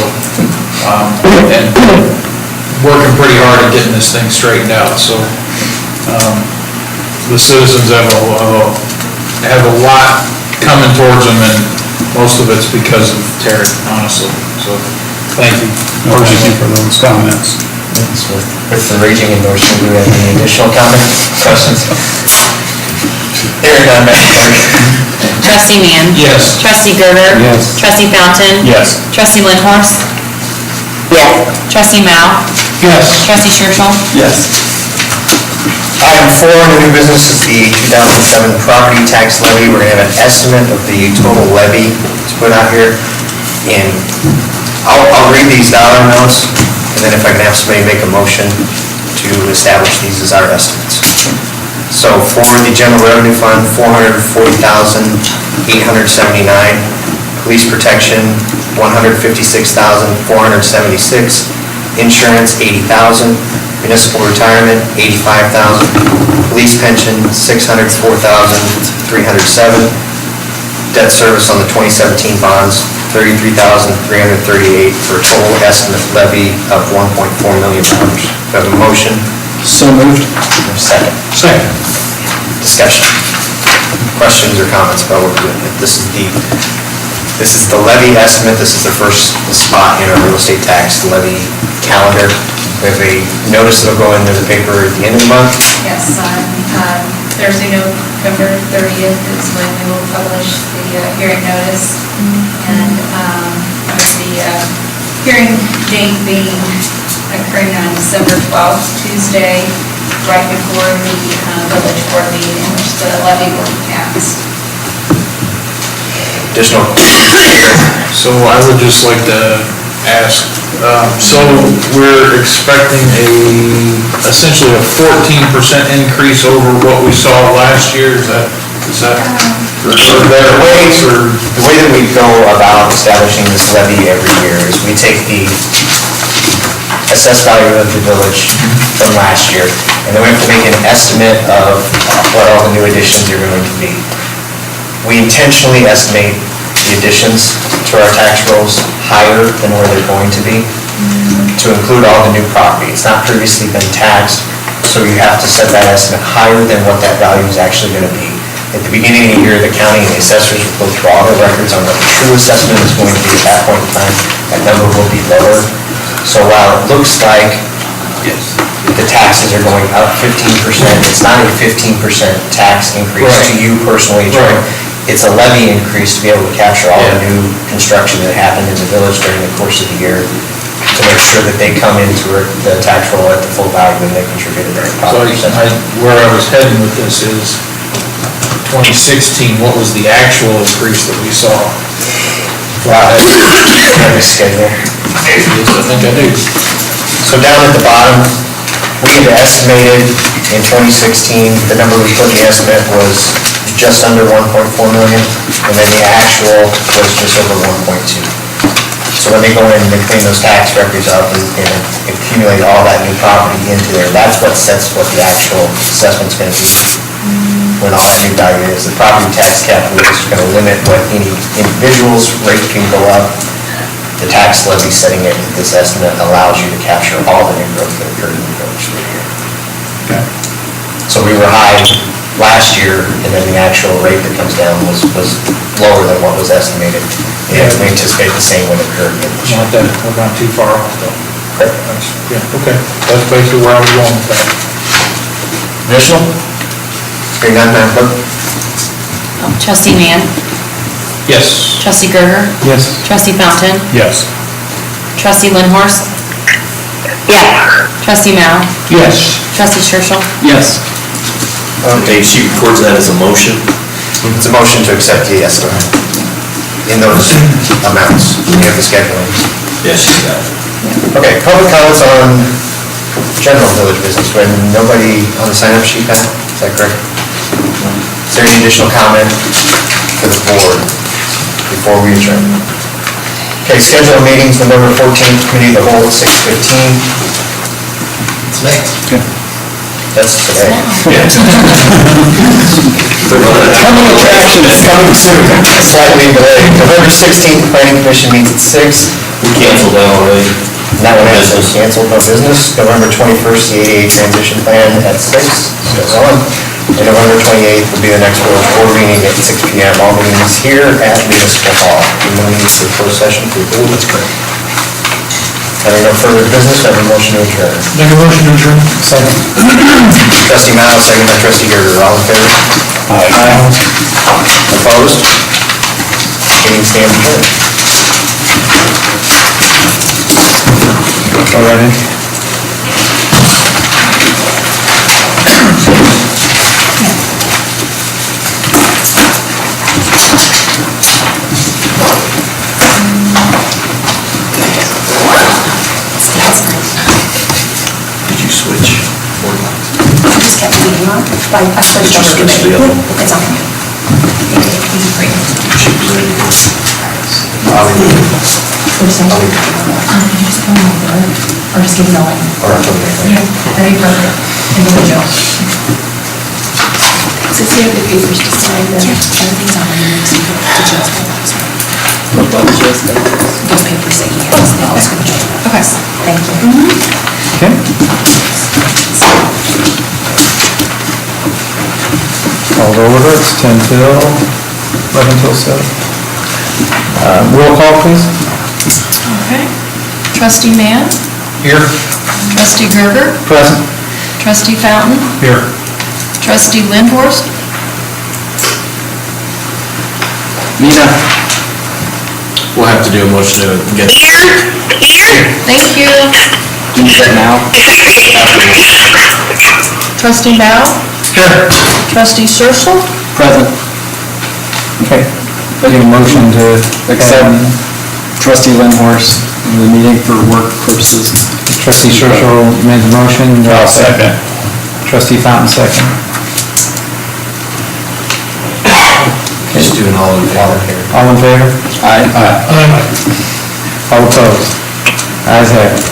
and working pretty hard at getting this thing straightened out, so, the citizens have a lot coming towards them, and most of it's because of Terry, honestly, so, thank you. Thank you for those comments. With the raging endorsement, do we have any additional comments, questions? Hearing none, Madam Clerk. Trustee Mann? Yes. Trustee Gerger? Yes. Trustee Fountain? Yes. Trustee Linhorst? Yes. Trustee Mao? Yes. Trustee Churchill? Yes. Item 4 under new business is the 2007 property tax levy. We're going to have an estimate of the total levy to put out here. And I'll read these dollar amounts, and then if I can have somebody make a motion to establish these as our estimates. So for the general revenue fund, $440,879. Police protection, $156,476. Insurance, $80,000. Municipal retirement, $85,000. Police pension, $604,307. Debt service on the 2017 bonds, $33,338, for a total estimate levy of $1.4 million. Do I have a motion? So moved. Second. Second. Discussion. Questions or comments about what we're doing? This is the levy estimate. This is the first spot in our real estate tax levy calendar. We have a notice that'll go into the paper at the end of the month. Yes, on Thursday, November 30th is when we will publish the hearing notice. And with the hearing date being occurring on December 12th, Tuesday, right before the village board meeting in which the levy will be passed. Additional. So I would just like to ask, so we're expecting essentially a 14% increase over what we saw last year, is that or better ways, or? The way that we go about establishing this levy every year is we take the assessed value of the village from last year, and then we have to make an estimate of what all the new additions are going to be. We intentionally estimate the additions to our tax rolls higher than where they're going to be, to include all the new property. It's not previously been taxed, so you have to set that estimate higher than what that value is actually going to be. At the beginning of the year, the county and the assessors will go through all their records on what the true assessment is going to be at that point in time. That number will be lower. So while it looks like the taxes are going up 15%, it's not a 15% tax increase to you personally. It's a levy increase to be able to capture all the new construction that happened in the village during the course of the year, to make sure that they come into the tax roll at the full value and they contribute a very proper percentage. Where I was heading with this is 2016, what was the actual increase that we saw? Wow. Let me skip there. I think I do. So down at the bottom, we had estimated in 2016, the number we put in the estimate was just under 1.4 million, and then the actual was just over 1.2. So when they go in and they clean those tax records up and accumulate all that new property into there, that's what sets what the actual assessment's going to be. When all that new value is, the property tax cap is going to limit what any individual's rate can go up. The tax levy setting it, this estimate allows you to capture all the new growth that occurred in the village for the year. Okay. So we were high last year, and then the actual rate that comes down was lower than what was estimated. And we anticipate the same would occur again this year. We're not too far off though. Correct. Yeah, okay, that's basically where I was going with that. Additional? Hearing none, Madam Clerk? Trustee Mann? Yes. Trustee Gerger? Yes. Trustee Fountain? Yes. Trustee Linhorst? Yes. Trustee Mao? Yes. Trustee Churchill? Yes. Okay, she records that as a motion. It's a motion to accept the estimate in those amounts. You have the scheduling. Yes, she's got it. Okay, public comments on general village business. We have nobody on the sign-up sheet, Pat? Is that correct? Is there any additional comment for the board before we adjourn? Okay, schedule of meetings, November 14th, committee of the whole at 6:15. It's me. That's today. Coming attractions, coming soon. Slightly delayed. November 16th, planning commission meets at 6. We canceled that already. That one has been canceled, no business. November 21st, the 88 transition plan at 6. Still going. And November 28th will be the next village board meeting at 6 PM. All meetings here at Municipal Hall. No need for closed session for the that's great. Having no further business, I have a motion to adjourn. Make a motion to adjourn. Second. Trustee Miles, second by trustee Gerger. All in favor? Aye. Opposed? Meeting stands adjourned. All ready? Did you switch? I just kept leaving on, but I switched over to Switch to the other one. It's on. He's free. What do you say? Just come over, or just give it all. Yeah, that'd be perfect. Individual. So see if the papers to sign them. Everything's on there. So you go to jail. Those papers that he has, they always go to jail. Okay. Thank you. Okay. Call to order, it's 10 till, 11 till 7. Roll call, please. Okay. Trustee Mann? Here. Trustee Gerger? Present. Trustee Fountain? Here. Trustee Lindhorst? Nina. We'll have to do a motion to get. Thank you. You said now? Trustee Bow? Here. Trustee Searle? Present. Okay. Need a motion to accept trustee Lindhorst in the meeting for work purposes. Trustee Churchill made the motion. I'll second. Trustee Fountain, second. Just doing all in favor. All in favor? Aye. All opposed? Ayes have it.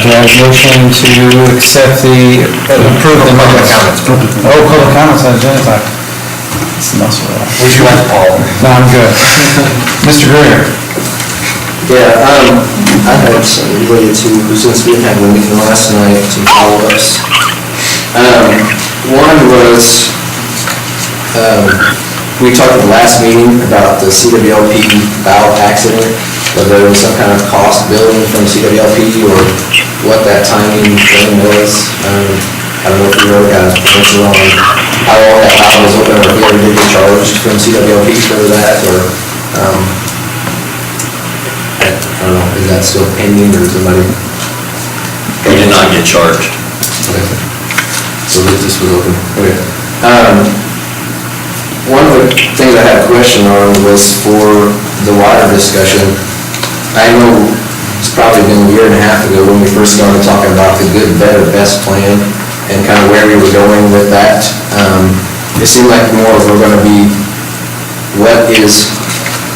Do I have a motion to accept the, approve the Public minutes? comments. Oh, public comments on agenda time. It's enough for that. Would you like Paul? No, I'm good. Mr. Greer? Yeah, I had some related to, since we had a meeting last night, some follow-ups. One was, we talked at the last meeting about the CWLP valve accident, whether there was some kind of cost billing from CWLP or what that timing frame was. I don't know if you ever got an answer on how long that valve was open, or if you ever did get charged from CWLP for that, or, I don't know, is that still pending, or is somebody? We did not get charged. Okay. So this was open, okay. One of the things I had a question on was for the water discussion. I know it's probably been a year and a half ago when we first started talking about the good, better, best plan and kind of where we were going with that. It seemed like more we're going to be, what is,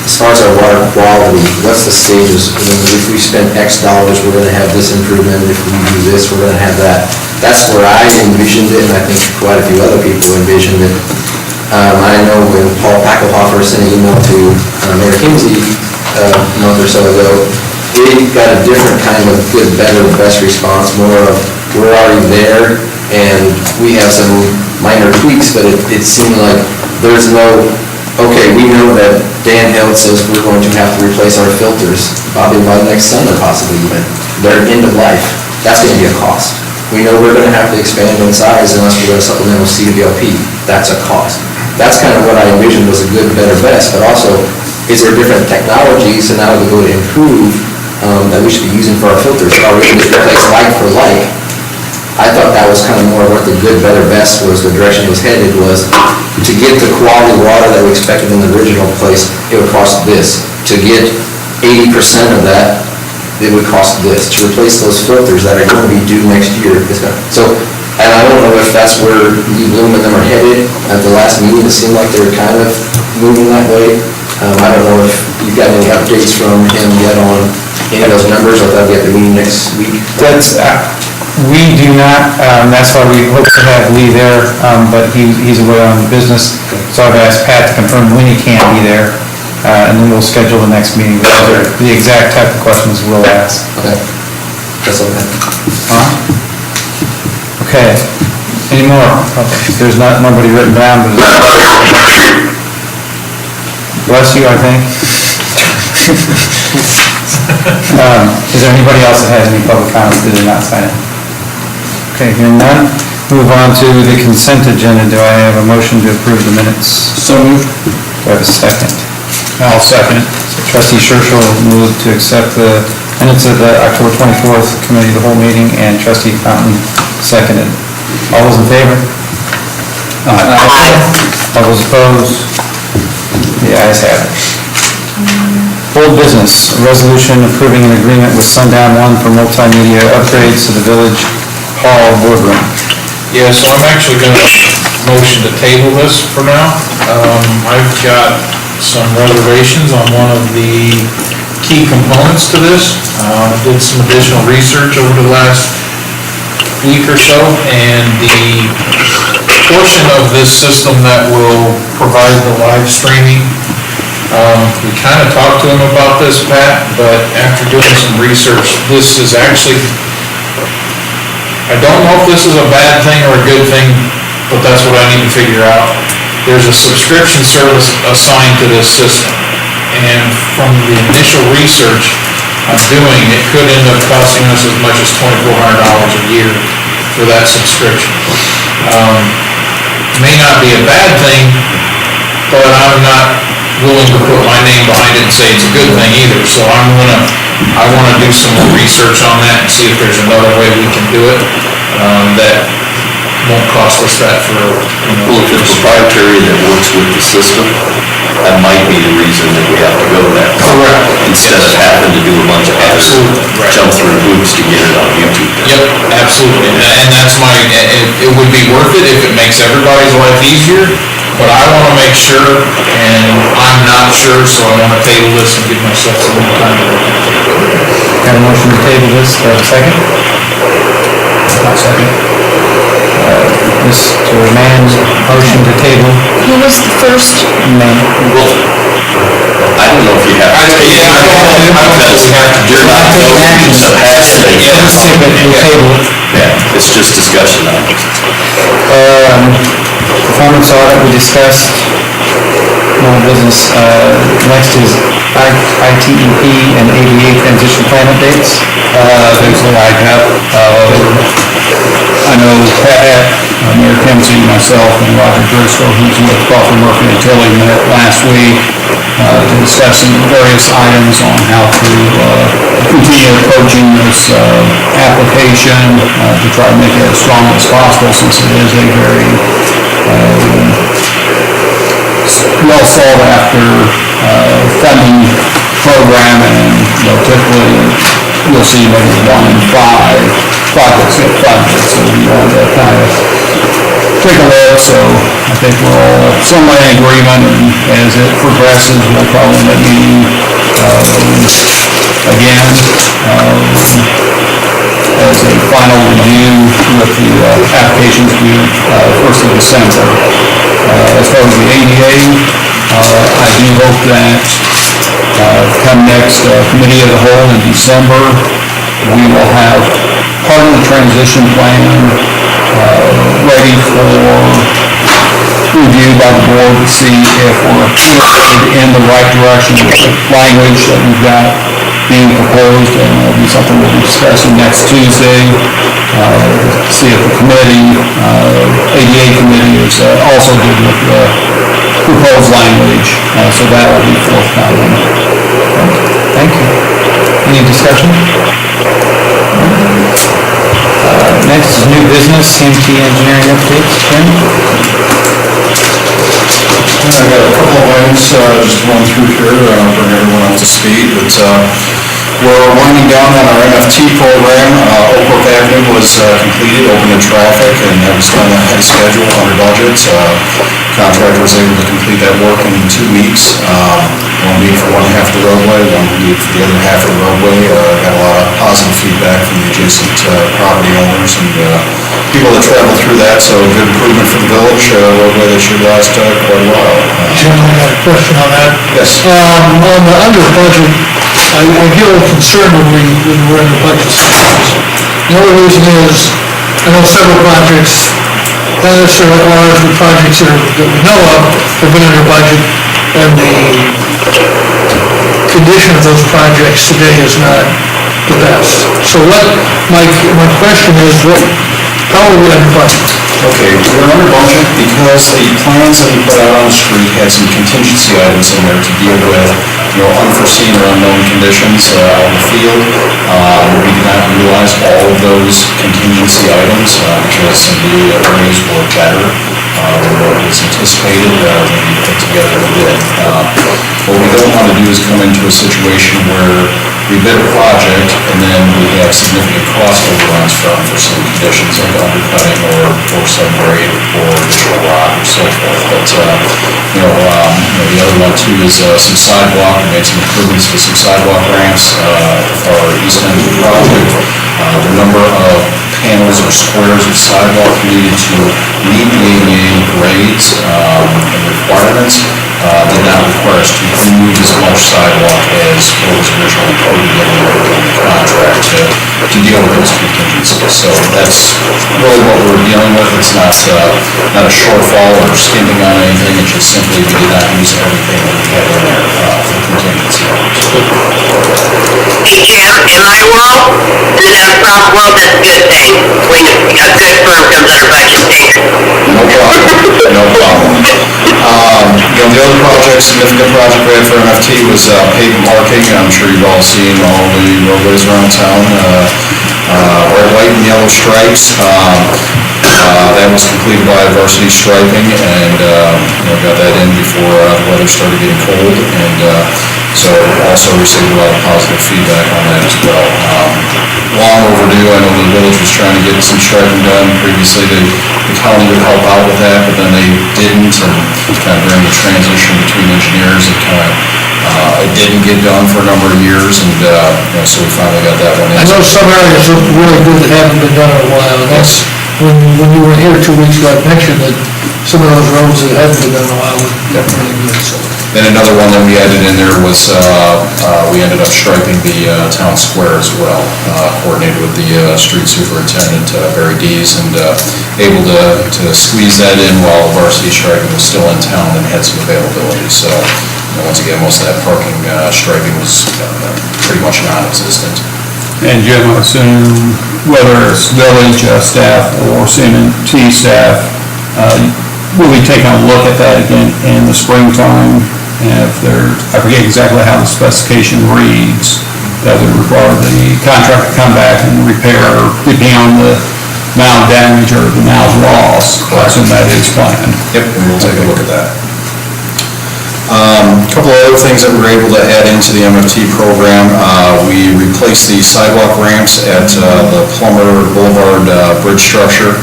as far as our water quality, what's the stages? I mean, if we spend X dollars, we're going to have this improvement. If we do this, we're going to have that. That's where I envisioned it, and I think quite a few other people envisioned it. I know when Paul Packelhofer sent an email to Mayor Kinsey a month or so ago, he got a different kind of good, better, best response, more of, we're already there, and we have some minor tweaks, but it seemed like there's no, okay, we know that Dan Held says we're going to have to replace our filters, probably by next summer possibly even. They're end of life. That's going to be a cost. We know we're going to have to expand in size unless we're going to supplement with CWLP. That's a cost. That's kind of what I envisioned was a good, better, best, but also, is there different technologies, and now we go to improve, that we should be using for our filters? Are we going to replace like for like? I thought that was kind of more what the good, better, best was, the direction it was headed was, to get the quality water that we expected in the original place, it would cost this. To get 80% of that, it would cost this. To replace those filters that are going to be due next year, it's going to, so, and I don't know if that's where Lee Bloom and them are headed. At the last meeting, it seemed like they were kind of moving that way. I don't know if you've got any updates from him yet on any of those numbers, or if they'll get the meeting next week. We do not, that's why we hope to have Lee there, but he's away on business. So I've asked Pat to confirm when he can be there, and then we'll schedule the next meeting. Those are the exact type of questions we'll ask. Okay. That's okay. All right. Okay. Any more? There's nobody written down, but bless you, I think. Is there anybody else that has any public comments that did not sign it? Okay, hearing none, move on to the consent agenda. Do I have a motion to approve the minutes? So moved. Do I have a second? I'll second it. So Trustee Churchill moved to accept the minutes of the October 24th committee of the whole meeting, and Trustee Fountain seconded. All those in favor? Aye. All those opposed? The ayes have it. Old business, a resolution approving an agreement with Sundown One for multimedia upgrades to the Village Hall boardroom. Yeah, so I'm actually going to motion to table this for now. I've got some reservations on one of the key components to this. I did some additional research over the last week or so, and the portion of this system that will provide the live streaming, we kind of talked to him about this, Pat, but after doing some research, this is actually, I don't know if this is a bad thing or a good thing, but that's what I need to figure out. There's a subscription service assigned to this system, and from the initial research I'm doing, it could end up costing us as much as $2,400 a year for that subscription. May not be a bad thing, but I'm not willing to put my name behind it and say it's a good thing either, so I want to do some more research on that and see if there's another way we can do it that won't cost us that for, Well, if it's proprietary that works with the system, that might be the reason that we have to go that route. Correct. Instead of having to do a bunch of other, jump through hoops to get it on YouTube. Yep, absolutely, and that's it would be worth it if it makes everybody's life easier, but I want to make sure, and I'm not sure, so I want to table this and give myself some more time to look at it. Got a motion to table this, do I have a second? I'll second. Mr. Mann's motion to table. Who was the first? Mann. Well, I don't know if you have. Yeah, I don't Because you're not taking action, so it has to be. Let's take it, we'll table it. Yeah, it's just discussion items. Performance audit, we discussed. No business. Next is ITEP and ADA transition plan updates. There's the ICAP. I know Pat, Mayor Kimsey, myself, and Roger Driscoll, who's with Crawford Murphy and Tilly, met last week to discuss some various items on how to continue approaching this application to try to make it as strong as possible, since it is a very well sought after funding program, and typically you'll see maybe 1 in 5 projects get funded, so we want to kind of take a look. So I think we're all somewhat in agreement, and as it progresses, we'll probably end up meeting again as a final review with the applications due 1st of December. As far as the ADA, I do hope that come next committee of the whole in December, we will have part of the transition plan ready for review by the board to see if we're in the right direction with the language that we've got being proposed, and it'll be something we'll be discussing next Tuesday. See if the committee, ADA committee, is also good with the proposed language, so that will be forthcoming. Thank you. Any discussion? Next is new business, CMT engineering updates. Ken? I got a couple of items just to run through here, bring everyone up to speed, but We're winding down on our MFT program. Oak Brook Avenue was completed, open to traffic, and that was done ahead of schedule, under budget. Contractor was able to complete that work in 2 weeks. 1 week for one half of the roadway, 1 week for the other half of the roadway. Got a lot of positive feedback from the adjacent property owners and people that travel through that, so good improvement for the village, roadway that should last quite a while. Jim, I got a question on that. Yes. On the under budget, I get a little concerned when we're in the budget sometimes. The only reason is, I know several projects, not necessarily ours, but projects that we know of have been under budget, and the condition of those projects today is not the best. So my question is, how are we under budget? Okay, we're under budget because the plans that we put out on the street had some contingency items in there to deal with, unforeseen or unknown conditions out in the field. We did not utilize all of those contingency items because some of the areas were better than what was anticipated when we put together the bid. What we don't want to do is come into a situation where we bid a project and then we have significant cost overruns for unforeseen conditions like undercutting or subgrade or additional rock or so forth. But, the other one too is some sidewalk. We made some improvements to some sidewalk ramps for our east end of the project. The number of panels or squares of sidewalk needed to meet the ADA grades and requirements did not require us to remove as much sidewalk as what was originally quoted in the contract to deal with those contingencies. So that's really what we're dealing with. It's not a shortfall or skimping on anything. It's just simply we did not use everything that we had in there for contingency. Hey, Jim, in my world, in a soft world, that's a good thing. When a good firm comes under budget, thanks. No problem. No problem. The other project, significant project we had for MFT was pavement marking. I'm sure you've all seen all the roadways around town, red, white, and yellow stripes. That was completed by varsity striping, and got that in before the weather started getting cold, and so also received a lot of positive feedback on that as well. Long overdue. I know the village was trying to get some striping done previously. The county would help out with that, but then they didn't, and kind of during the transition between engineers, it didn't get done for a number of years, and so we finally got that one in. I know some areas look really good that haven't been done in a while, and that's, when you were here 2 weeks ago, I mentioned that some of those roads that haven't been done in a while look really good, so. Then another one that we added in there was, we ended up striping the town square as well, coordinated with the street superintendent, Barry Dees, and able to squeeze that in while varsity striping was still in town and had some availability. So, once again, most of that parking striping was pretty much non-existent. And Jim, I assume whether it's village staff or CMT staff, we'll be taking a look at that again in the springtime. And if I forget exactly how the specification reads, that would require the contractor to come back and repair, depending on the amount of damage or the amount of loss. I assume that is planned. Yep, and we'll take a look at that. A couple of other things that we were able to add into the MFT program. We replaced the sidewalk ramps at the Plummer Boulevard bridge structure.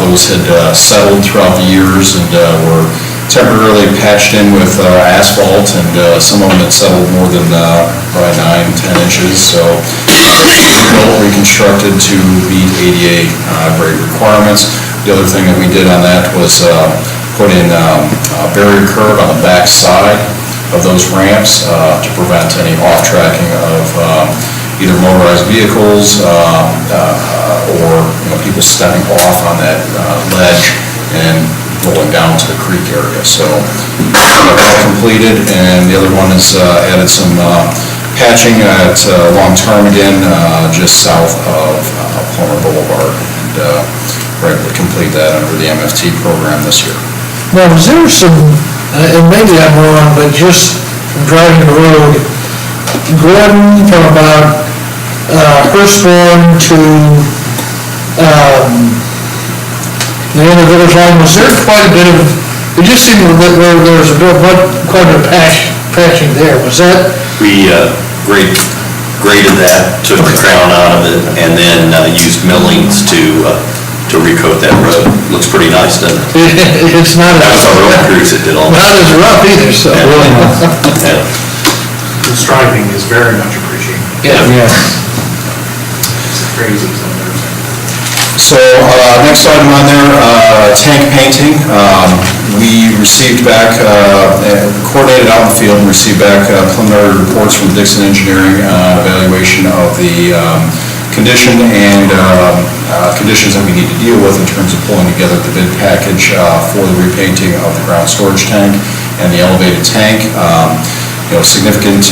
Those had settled throughout the years and were temporarily patched in with asphalt, and some of them had settled more than probably 9-10 inches. So rebuilt, reconstructed to meet ADA grade requirements. The other thing that we did on that was put in a barrier curb on the back side of those ramps to prevent any off-tracking of either motorized vehicles or people stepping off on that ledge and rolling down to the creek area. So that completed, and the other one is added some patching at long-term again, just south of Plummer Boulevard, and we're able to complete that under the MFT program this year. Now, was there some, and maybe I'm wrong, but just driving the road, Gordon from about Hurstbourne to the end of Village Line, was there quite a bit of, it just seemed that there was quite a bit of patching there, was that? We grade graded that, took the crown out of it, and then used millings to recoat that road. Looks pretty nice, doesn't it? It's not That was our road crews that did all not that. as rough either, so. Really nice. Yeah. The striping is very much appreciated. Yes. It's crazy sometimes. So, next item on there, tank painting. We received back, coordinated out in the field, and received back preliminary reports from Dixon Engineering on evaluation of the condition and conditions that we need to deal with in terms of pulling together the bid package for the repainting of the ground storage tank and the elevated tank. The significant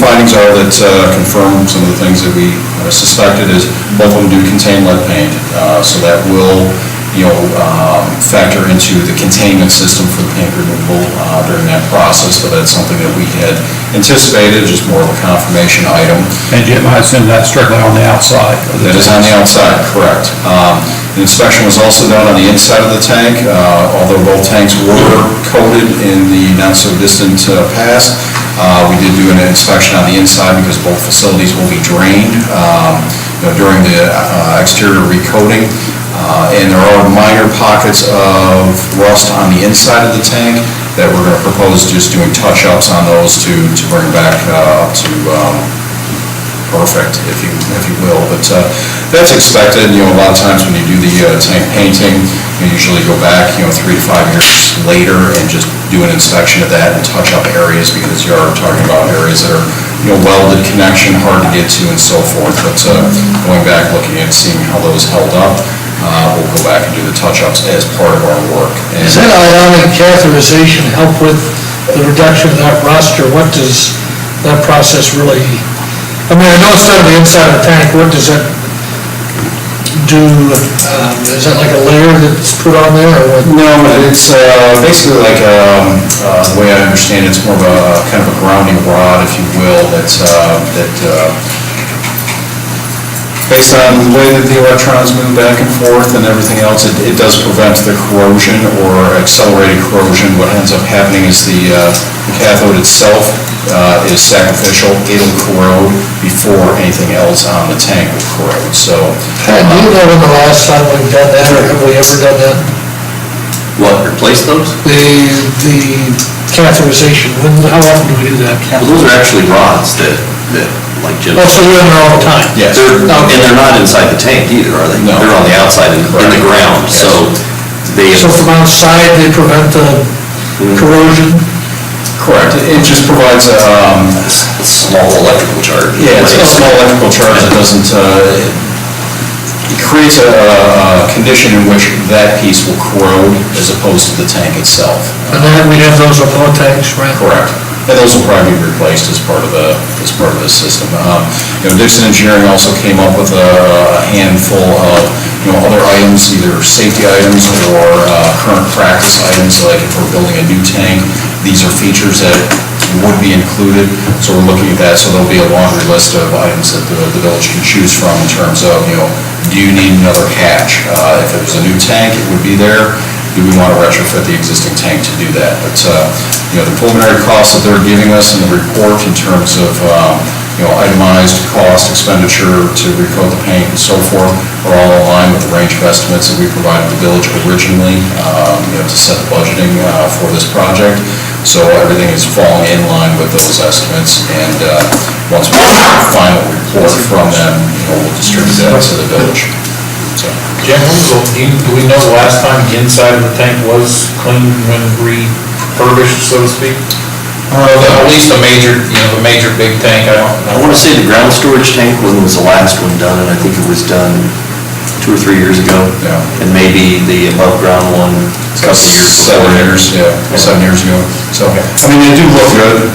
findings are that confirm some of the things that we suspected is both of them do contain lead paint, so that will, factor into the containment system for the paint removal during that process, but that's something that we had anticipated, just more of a confirmation item. And Jim, I assume that's strictly on the outside? That is on the outside, correct. The inspection was also done on the inside of the tank, although both tanks were coated in the not-so-distant past. We did do an inspection on the inside because both facilities will be drained during the exterior recoating. And there are minor pockets of rust on the inside of the tank that we're going to propose just doing touch-ups on those to bring back up to perfect, if you will. But that's expected. A lot of times when you do the tank painting, you usually go back 3 to 5 years later and just do an inspection of that and touch up areas, because you are talking about areas that are welded connection, hard to get to, and so forth. But going back, looking at seeing how those held up, we'll go back and do the touch-ups as part of our work. Does that ionic catheterization help with the reduction of that rust, or what does that process really, I mean, I know it's done on the inside of the tank, what does that do? Is that like a layer that's put on there, or what? No, it's basically like, the way I understand it, it's more of a kind of a grounding rod, if you will, that based on the way that the electrons move back and forth and everything else, it does prevent the corrosion or accelerated corrosion. What ends up happening is the cathode itself is sacrificial. It'll corrode before anything else on the tank will corrode. So, Do you know when the last time we've done that, or have we ever done that? What, replace those? The catheterization, how often do we do that? Well, those are actually rods that like Jim. Oh, so we're in there all the time? yes. And they're not inside the tank either, are they? No. They're on the outside in the ground, Yes. so they. So from outside, they prevent the corrosion? Correct. It just provides a Small electrical charge. Yeah, it's a small electrical charge that doesn't, it creates a condition in which that piece will corrode as opposed to the tank itself. And then we have those on both tanks, right? Correct. And those will probably be replaced as part of the system. Dixon Engineering also came up with a handful of, other items, either safety items or current practice items, like if we're building a new tank, these are features that would be included, so we're looking at that. So there'll be a laundry list of items that the village can choose from in terms of, do you need another hatch? If it was a new tank, it would be there. Do we want to retrofit the existing tank to do that? But, the preliminary costs that they're giving us in the report in terms of, itemized cost, expenditure to recoat the paint and so forth are all in line with the range of estimates that we provided the village originally, to set the budgeting for this project. So everything is falling in line with those estimates, and once we get the final report from them, we'll distribute that to the village. So. Jim, do we know the last time the inside of the tank was cleaned and refurbished, so to speak? At least the major big tank, I want to say the ground storage tank was the last one done, and I think it was done 2 or 3 years ago. Yeah. And maybe the above ground one a couple of years before. 7 years ago. So, I mean, they do look good.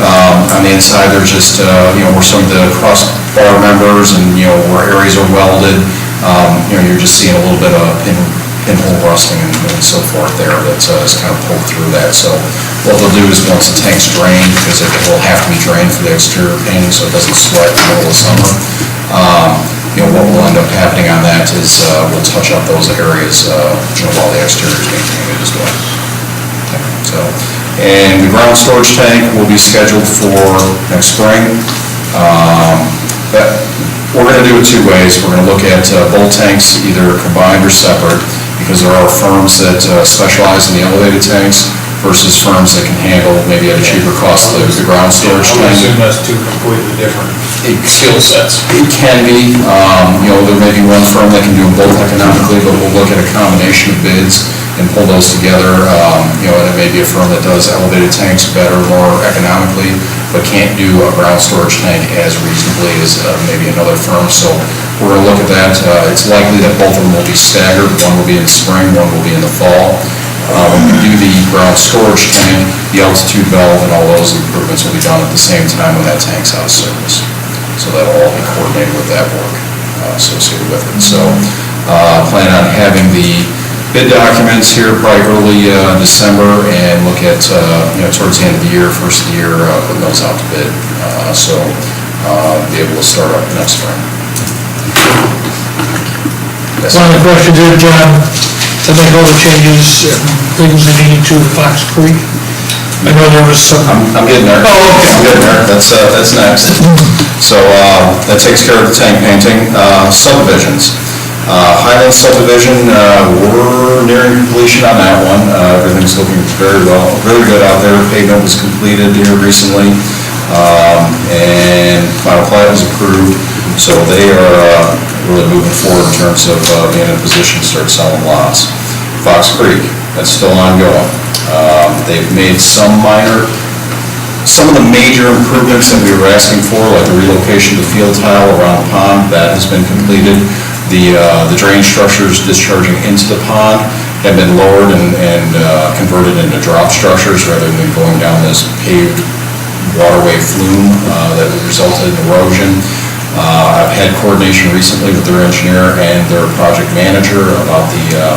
On the inside, they're just, where some of the crossbar members and, where areas are welded, you're just seeing a little bit of pinhole rusting and so forth there that is kind of pulled through that. So what they'll do is once the tank's drained, because it will have to be drained for the exterior painting so it doesn't sweat in the middle of summer, what will end up happening on that is we'll touch up those areas while the exterior is being painted as well. So, and the ground storage tank will be scheduled for next spring. We're going to do it two ways. We're going to look at both tanks, either combined or separate, because there are firms that specialize in the elevated tanks versus firms that can handle maybe at a cheaper cost the ground storage I would tank. assume that's two completely different skill sets. It can be, there may be one firm that can do them both economically, but we'll look at a combination of bids and pull those together. And it may be a firm that does elevated tanks better, more economically, but can't do a ground storage tank as reasonably as maybe another firm. So we're going to look at that. It's likely that both of them will be staggered. One will be in spring, one will be in the fall. When we do the ground storage tank, the altitude valve and all those improvements will be done at the same time when that tank's out of service. So that'll all be coordinated with that work associated with it. So plan on having the bid documents here probably early December and look at, towards the end of the year, first of the year, putting those out to bid. So be able to start up next spring. One of the questions here, John, to make all the changes, things that need to Fox Creek. I know there was some. I'm getting there. Oh, okay. I'm getting there. That's next. So that takes care of the tank painting. Subdivisions. Highland subdivision, we're nearing completion on that one. Everything's looking very well, really good out there. Pavement was completed here recently, and final plat was approved. So they are really moving forward in terms of being in a position to start selling lots. Fox Creek, that's still ongoing. They've made some of the major improvements that we were asking for, like the relocation of the field tile around the pond, that has been completed. The drain structures discharging into the pond have been lowered and converted into drop structures rather than going down this paved waterway flume that resulted in erosion. I've had coordination recently with their engineer and their project manager about the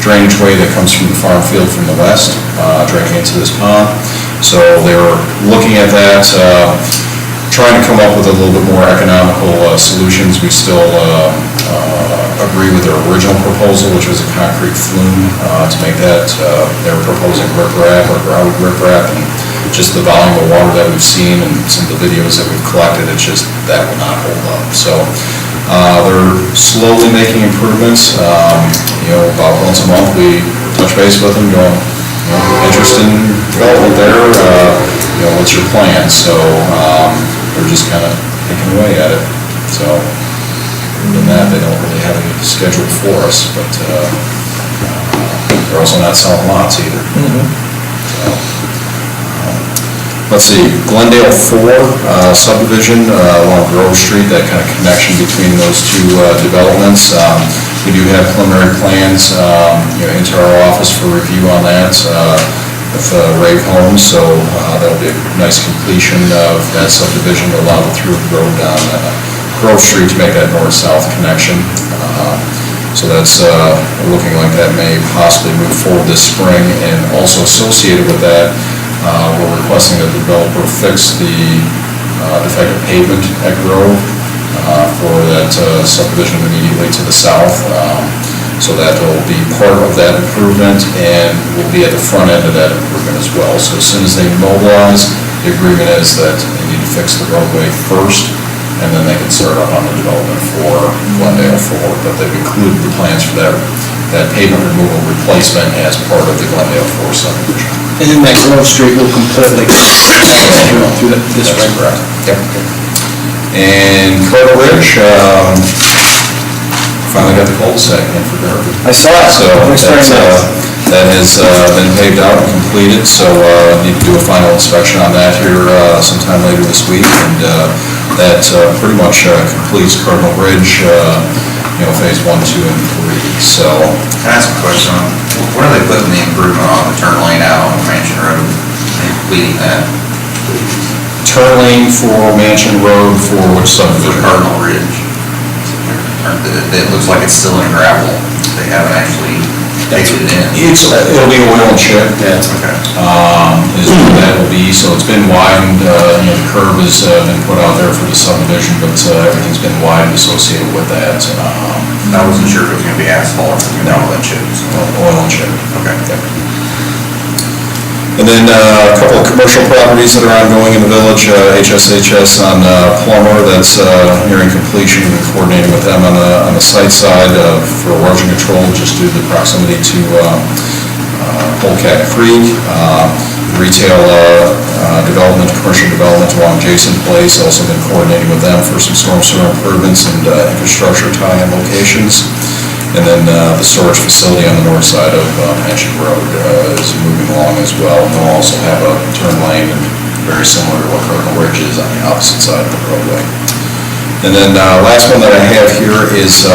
drainage way that comes from the farm field from the west, draining into this pond. So they were looking at that, trying to come up with a little bit more economical solutions. We still agree with their original proposal, which was a concrete flume to make that. They were proposing riprap or grouted riprap, and just the volume of water that we've seen and some of the videos that we've collected, it's just that will not hold up. So they're slowly making improvements. About once a month we touch base with them, going, interested in development there, what's your plan? So they're just kind of picking away at it. So other than that, they don't really have any scheduled for us, but they're also not selling lots either. So, let's see, Glendale 4 subdivision along Grove Street, that kind of connection between those two developments. We do have preliminary plans into our office for review on that with Rave Homes, so that'll be a nice completion of that subdivision to allow the through road down Grove Street to make that north-south connection. So that's looking like that may possibly move forward this spring, and also associated with that, we're requesting that the developer fix the defective pavement at Grove for that subdivision immediately to the south. So that will be part of that improvement and will be at the front end of that improvement as well. So as soon as they mobilize, the agreement is that they need to fix the roadway first, and then they can start up on the development for Glendale 4. But they've included the plans for that pavement removal replacement as part of the Glendale 4 subdivision. And then that Grove Street will completely through this way. Correct. Yep. And Cardinal Ridge, finally got the cul-de-sac in for Derby. I saw it. So that has been paved out and completed, so need to do a final inspection on that here sometime later this week, and that pretty much completes Cardinal Ridge, phase 1, 2, and 3. So. Can I ask a question? When are they putting the improvement on the turn lane out on Mansion Road? Are they completing that? Turn lane for Mansion Road for which subdivision? Cardinal Ridge. It looks like it's still in gravel. They haven't actually paved it in. It'll be oil and chip. Yeah, okay. Is what that will be. So it's been widened. The curb has been put out there for the subdivision, but everything's been widened associated with that. I wasn't sure if it was going to be asphalt or if it was going to be oil and chip. Oil and chip. Okay. Yep. And then a couple of commercial properties that are ongoing in the village, HSHS on Plummer, that's nearing completion. We've been coordinating with them on the site side for erosion control, just due to the proximity to Polecat Creek. Retail development, commercial development along Jason Place, also been coordinating with them for some storm sewer improvements and infrastructure tie-in locations. And then the storage facility on the north side of Mansion Road is moving along as well. And they'll also have a turn lane, very similar to what Cardinal Ridge is on the opposite side of the roadway. And then last one that I have here is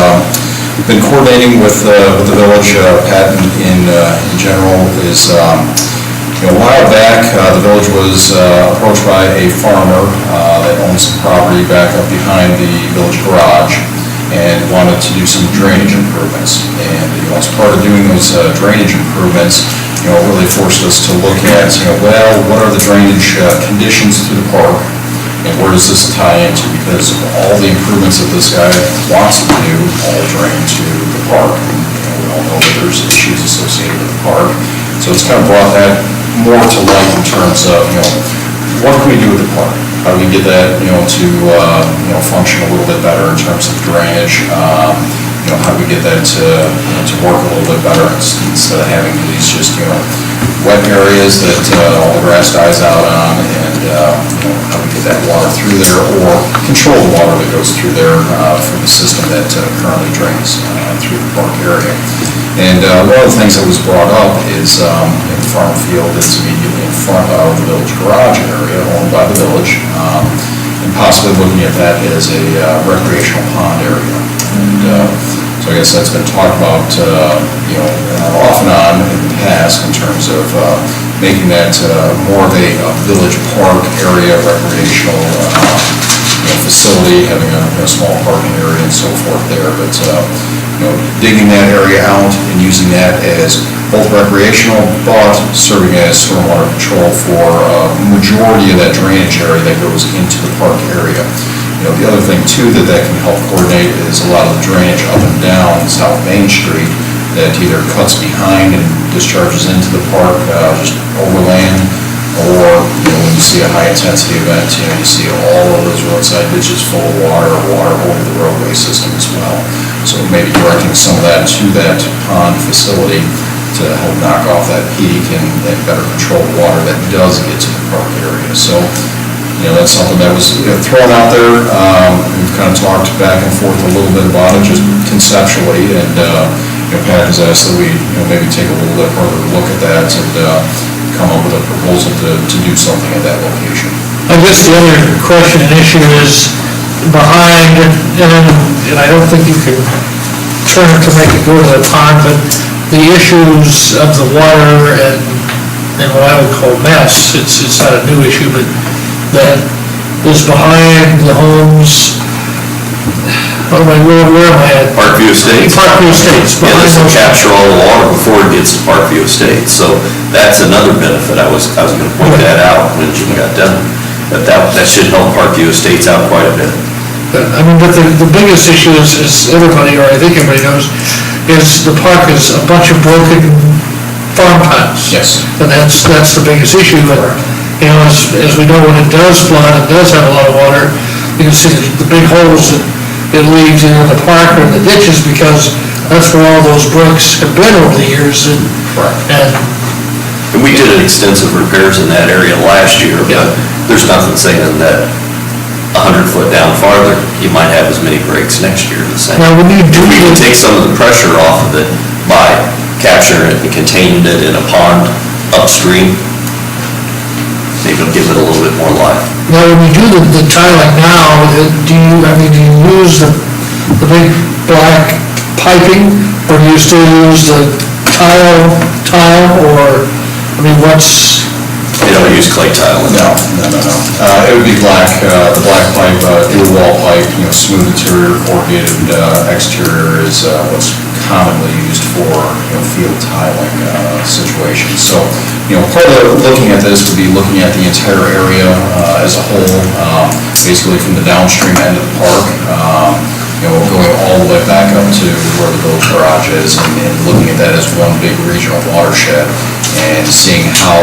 been coordinating with the village, Pat in general, is a while back, the village was approached by a farmer that owns some property back up behind the village garage and wanted to do some drainage improvements. And as part of doing those drainage improvements, it really forced us to look at, well, what are the drainage conditions to the park, and where does this tie into? Because all the improvements that this guy wants to do all drain to the park. And, we all know that there's issues associated with the park. So it's kind of brought that more to light in terms of, what can we do with the park? How do we get that, to, function a little bit better in terms of drainage? How do we get that to work a little bit better instead of having these just, wet areas that all the grass dies out on, and, how do we get that water through there, or control the water that goes through there from the system that currently drains through the park area. And one of the things that was brought up is the farm field that's immediately in front of the village garage area owned by the village, and possibly looking at that as a recreational pond area. And so I guess that's been talked about, off and on in the past in terms of making that more of a village park area, recreational facility, having a small parking area and so forth there. But digging that area out and using that as both recreational, but serving as stormwater control for a majority of that drainage area that goes into the park area. The other thing too that can help coordinate is a lot of the drainage up and down South Main Street that either cuts behind and discharges into the park, just overland, or when you see a high intensity event, you see all of those roadside ditches full of water over the roadway system as well. So maybe directing some of that to that pond facility to help knock off that peak and better control the water that does get to the park area. So that's something that was thrown out there. We've kind of talked back and forth a little bit about it, just conceptually, and Pat has asked that we maybe take a little bit further look at that and come up with a proposal to do something at that location. I guess the other question and issue is behind, and I don't think you can turn it to make it go to the pond, but the issues of the water and what I would call mess, it's not a new issue, but that is behind the homes. Where am I at? Parkview Estates. Parkview Estates. Yeah, this will capture all the water before it gets to Parkview Estates. So that's another benefit. I was going to point that out when Jim got done. But that should help Parkview Estates out quite a bit. But the biggest issue is everybody, or I think everybody knows, is the park is a bunch of broken farm tiles. Yes. And that's the biggest issue. But as we know, when it does flood, it does have a lot of water. You can see the big holes that it leaves in the park or in the ditches, because that's where all those brooks have been over the years. And we did extensive repairs in that area last year, but there's nothing saying that 100 foot down farther, you might have as many breaks next year the same. Now, when you do we can take some of the pressure off of it by capturing it and containing it in a pond upstream. Maybe it'll give it a little bit more life. Now, when you do the tiling now, do you use the big black piping, or do you still use the tile, or, what's? They don't use clay tile. No. It would be black, the black pipe, dual wall pipe, smooth interior, corrugated exterior is what's commonly used for field tiling situations. So, part of looking at this would be looking at the entire area as a whole, basically from the downstream end of the park, going all the way back up to where the village garage is, and looking at that as one big regional watershed, and seeing how,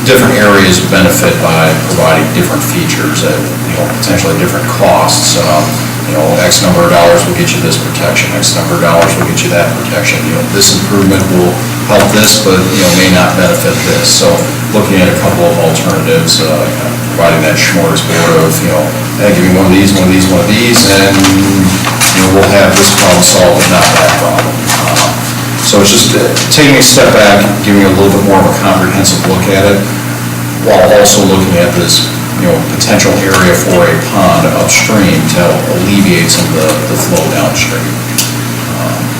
different areas benefit by providing different features at, potentially different costs. X number of dollars will get you this protection, X number of dollars will get you that protection. This improvement will help this, but, may not benefit this. So looking at a couple of alternatives, providing that smorgasbord of, hey, give me one of these, one of these, one of these, and, we'll have this problem solved, but not that problem. So it's just taking a step back, giving a little bit more of a comprehensive look at it, while also looking at this, potential area for a pond upstream to help alleviate some of the flow downstream.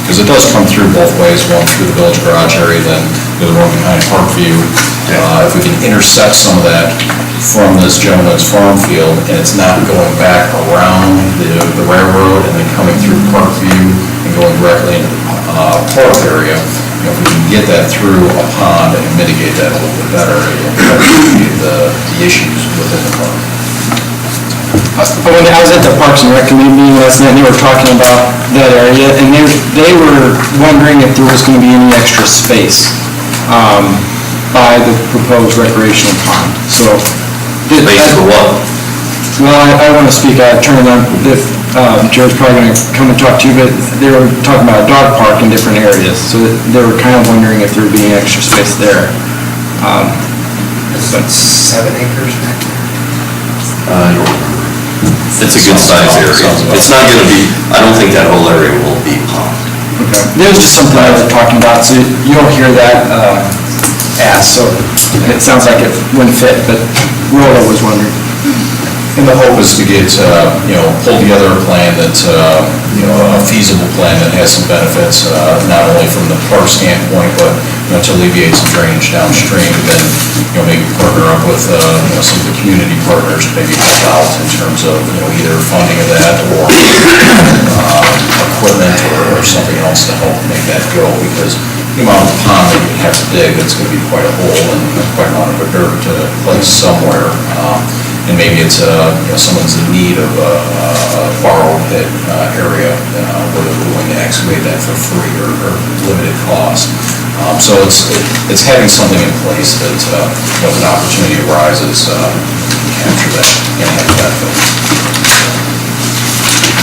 Because it does come through both ways, one through the Village Garage area, then the other one behind Parkview. If we can intercept some of that from this gentleman's farm field, and it's not going back around the railroad and then coming through Parkview and going directly into the park area, if we can get that through a pond and mitigate that a little bit better, it'll mitigate the issues within the park. I was at the Parks and Rec committee meeting last night, and they were talking about that area, and they were wondering if there was going to be any extra space by the proposed recreational pond. So, Space for what? well, I want to speak, I turned on, if Joe's probably going to come and talk to you, but they were talking about a dog park in different areas, so they were kind of wondering if there would be any extra space there. It's like 7 acres back there. It's a good size area. It's not gonna be, I don't think that whole area will be pond. There was just something I was talking about, so you don't hear that asked, so it sounds like it wouldn't fit, but Rolla was wondering. And the hope is to get, pull together a plan that, a feasible plan that has some benefits, not only from the park standpoint, but, to alleviate some drainage downstream, and then, maybe partner up with, some of the community partners, maybe help out in terms of, either funding of that or equipment or something else to help make that go, because the amount of pond that you have to dig, it's going to be quite a hole and quite a amount of dirt to place somewhere. And maybe it's, someone's in need of a borrow pit area where they're willing to excavate that for free or limited cost. So it's having something in place that, when an opportunity arises, you can capture that and have the benefit.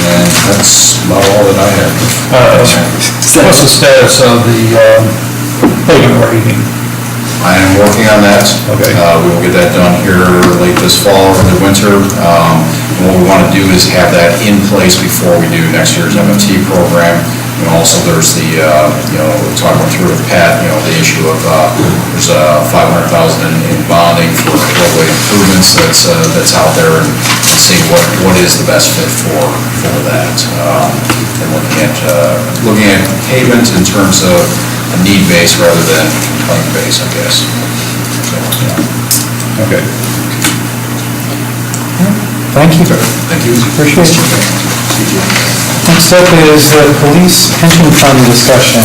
And that's about all that I have. What's the status of the pavement grading? I am working on that. Okay. We will get that done here late this fall or the winter. And what we want to do is have that in place before we do next year's MFT program. And also there's the, talking through with Pat, the issue of, there's $500,000 in bonding for roadway improvements that's out there, and seeing what is the best fit for that. And looking at pavement in terms of a need base rather than complaint base, I guess. So, yeah. Okay. Thank you. Thank you. Appreciate it. Next up is police pension fund discussion.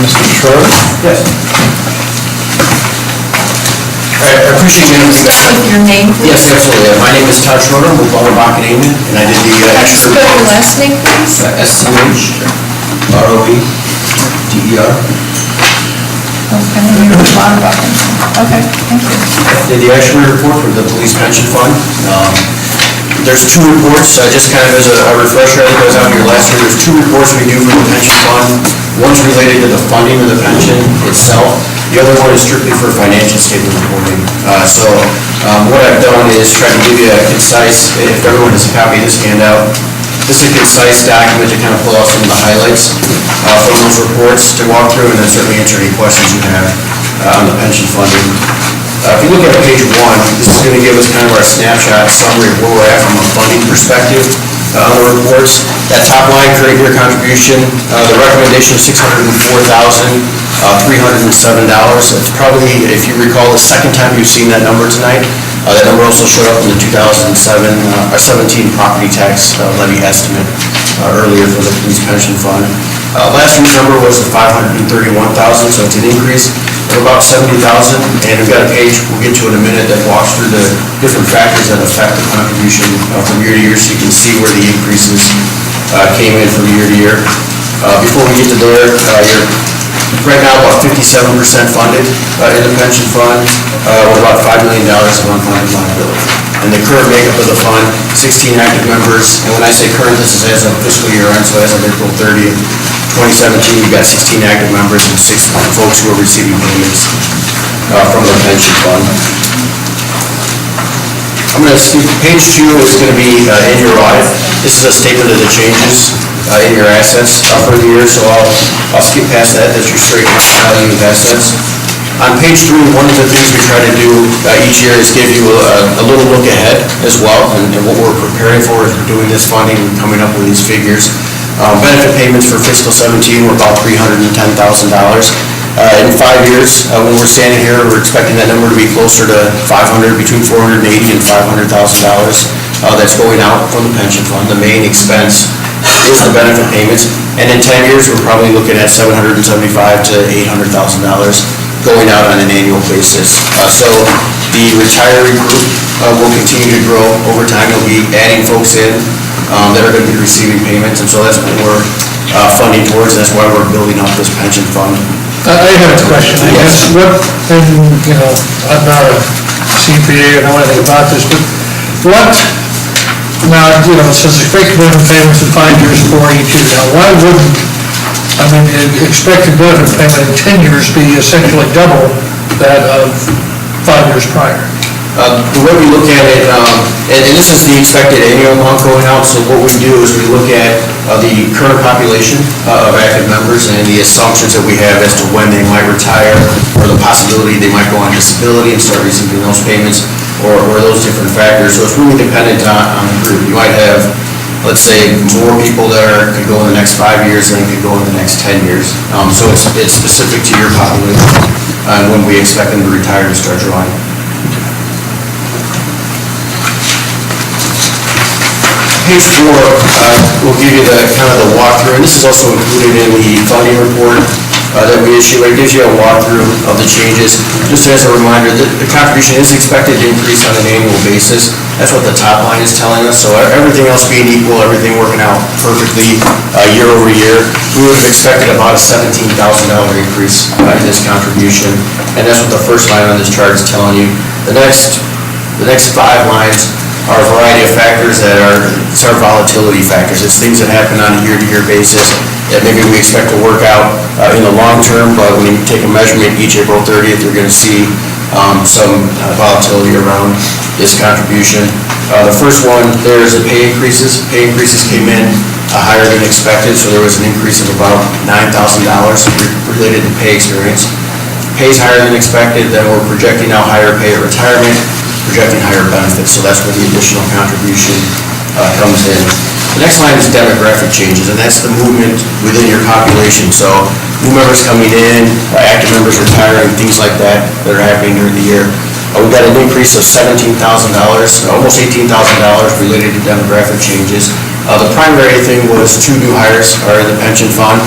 Mr. Schroeder? Yes. I appreciate you having me back. With your name, please? Yes, absolutely. My name is Todd Schroeder, I'm with Butler, Bach, and Amon, and I did the extra... Spell your last name, please? S-C-H-R-O-E-D-E-R. Okay, and you're with Bond Bucket. Okay, thank you. Did the actuary report for the police pension fund. There's 2 reports, just kind of as a refresher, I think I was out here last year, there's 2 reports we do for the pension fund. One's related to the funding of the pension itself. The other one is strictly for financial statement reporting. What I've done is try to give you a concise, if everyone has a copy of this handout, this is a concise document to kind of pull out some of the highlights from those reports to walk through, and then certainly answer any questions you have on the pension funding. If you look at page 1, this is going to give us kind of our snapshot summary of where we're at from a funding perspective on the reports. That top line, current year contribution, the recommendation is $604,307. It's probably, if you recall, the second time you've seen that number tonight. That number also showed up in the 2017 property tax levy estimate earlier for the police pension fund. Last year's number was $531,000, so it's an increase of about $70,000. And we've got a page we'll get to in a minute that walks through the different factors that affect the contribution from year to year, so you can see where the increases came in from year to year. Before we get to there, your Right now, about 57% funded in the pension fund, with about $5 million of unfunded liability. And the current makeup of the fund, 16 active members, and when I say current, this is as of fiscal year end, so as of April 30th, 2017, we've got 16 active members and 6 folks who are receiving payments from the pension fund. I'm going to skip, page 2 is going to be in your audit. This is a statement of the changes in your assets for the year, so I'll skip past that. That's your straight value of assets. On page 3, one of the things we try to do each year is give you a little look ahead as well, and what we're preparing for as we're doing this funding and coming up with these figures. Benefit payments for fiscal 17 were about $310,000. In 5 years, when we're standing here, we're expecting that number to be closer to between $480,000 and $500,000. That's going out from the pension fund. The main expense is the benefit payments, and in 10 years, we're probably looking at $775,000 to $800,000 going out on an annual basis. So the retiree group will continue to grow over time. We'll be adding folks in that are going to be receiving payments, and so that's what we're funding towards. That's why we're building up this pension fund. I have a question, I guess, what, and, you know, I'm not a CPA or know anything about this, but what, now, you know, it says expected benefit payments in 5 years, 482, now, why wouldn't, I mean, the expected benefit payment in 10 years be essentially double that of 5 years prior? The way we look at it, and this is the expected annual amount going out, so what we do is we look at the current population of active members and the assumptions that we have as to when they might retire, or the possibility they might go on disability and start receiving those payments, or those different factors. So it's really dependent on the group. You might have, let's say, more people that could go in the next 5 years than could go in the next 10 years. So it's specific to your population and when we expect them to retire and start drawing. Page 4 will give you the kind of the walkthrough, and this is also included in the funding report that we issue. It gives you a walkthrough of the changes. Just as a reminder, the contribution is expected to increase on an annual basis. That's what the top line is telling us. So everything else being equal, everything working out perfectly year over year, we would have expected about a $17,000 increase in this contribution, and that's what the first line on this chart is telling you. The next 5 lines are a variety of factors that are volatility factors. It's things that happen on a year-to-year basis that maybe we expect to work out in the long term, but when you take a measurement each April 30th, you're going to see some volatility around this contribution. The first one, there's the pay increases. Pay increases came in higher than expected, so there was an increase of about $9,000 related to pay experience. Pay's higher than expected, then we're projecting now higher pay at retirement, projecting higher benefits, so that's where the additional contribution comes in. The next line is demographic changes, and that's the movement within your population. So new members coming in, active members retiring, things like that that are happening during the year. We've got an increase of $17,000, almost $18,000 related to demographic changes. The primary thing was 2 new hires are in the pension fund,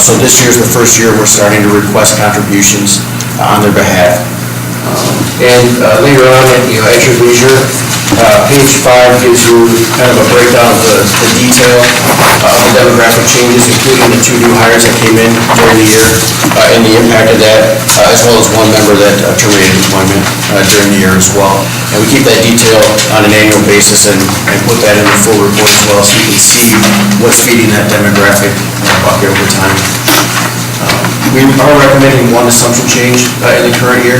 so this year's the first year we're starting to request contributions on their behalf. And later on, at your leisure, page 5 gives you kind of a breakdown of the detail of the demographic changes, including the 2 new hires that came in during the year and the impact of that, as well as 1 member that terminated employment during the year as well. And we keep that detail on an annual basis and put that in the full report as well, so you can see what's feeding that demographic bucket over time. We are recommending 1 assumption change in the current year.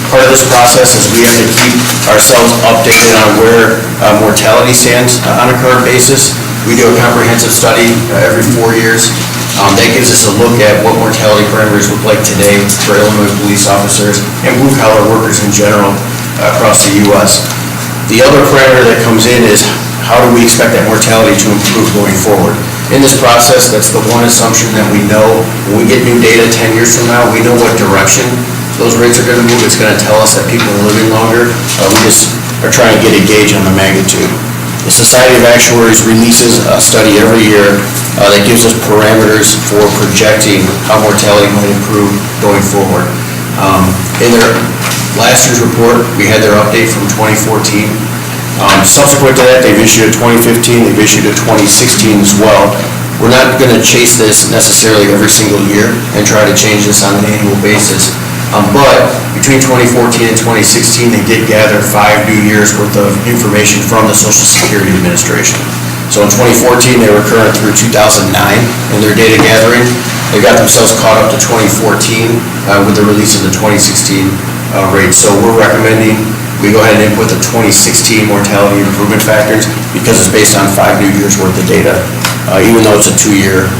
Part of this process is we have to keep ourselves updated on where mortality stands on a current basis. We do a comprehensive study every 4 years. That gives us a look at what mortality parameters look like today for Illinois police officers and blue-collar workers in general across the U.S. The other parameter that comes in is how do we expect that mortality to improve going forward. In this process, that's the 1 assumption that we know. When we get new data 10 years from now, we know what direction those rates are going to move. It's going to tell us that people are living longer. We just are trying to get a gauge on the magnitude. The Society of Actuaries releases a study every year that gives us parameters for projecting how mortality might improve going forward. In their last year's report, we had their update from 2014. Subsequent to that, they've issued a 2015, they've issued a 2016 as well. We're not going to chase this necessarily every single year and try to change this on an annual basis. But between 2014 and 2016, they did gather 5 new years' worth of information from the Social Security Administration. So in 2014, they were current through 2009 in their data gathering. They got themselves caught up to 2014 with the release of the 2016 rates. So we're recommending we go ahead and input the 2016 mortality improvement factors because it's based on 5 new years' worth of data, even though it's a 2-year,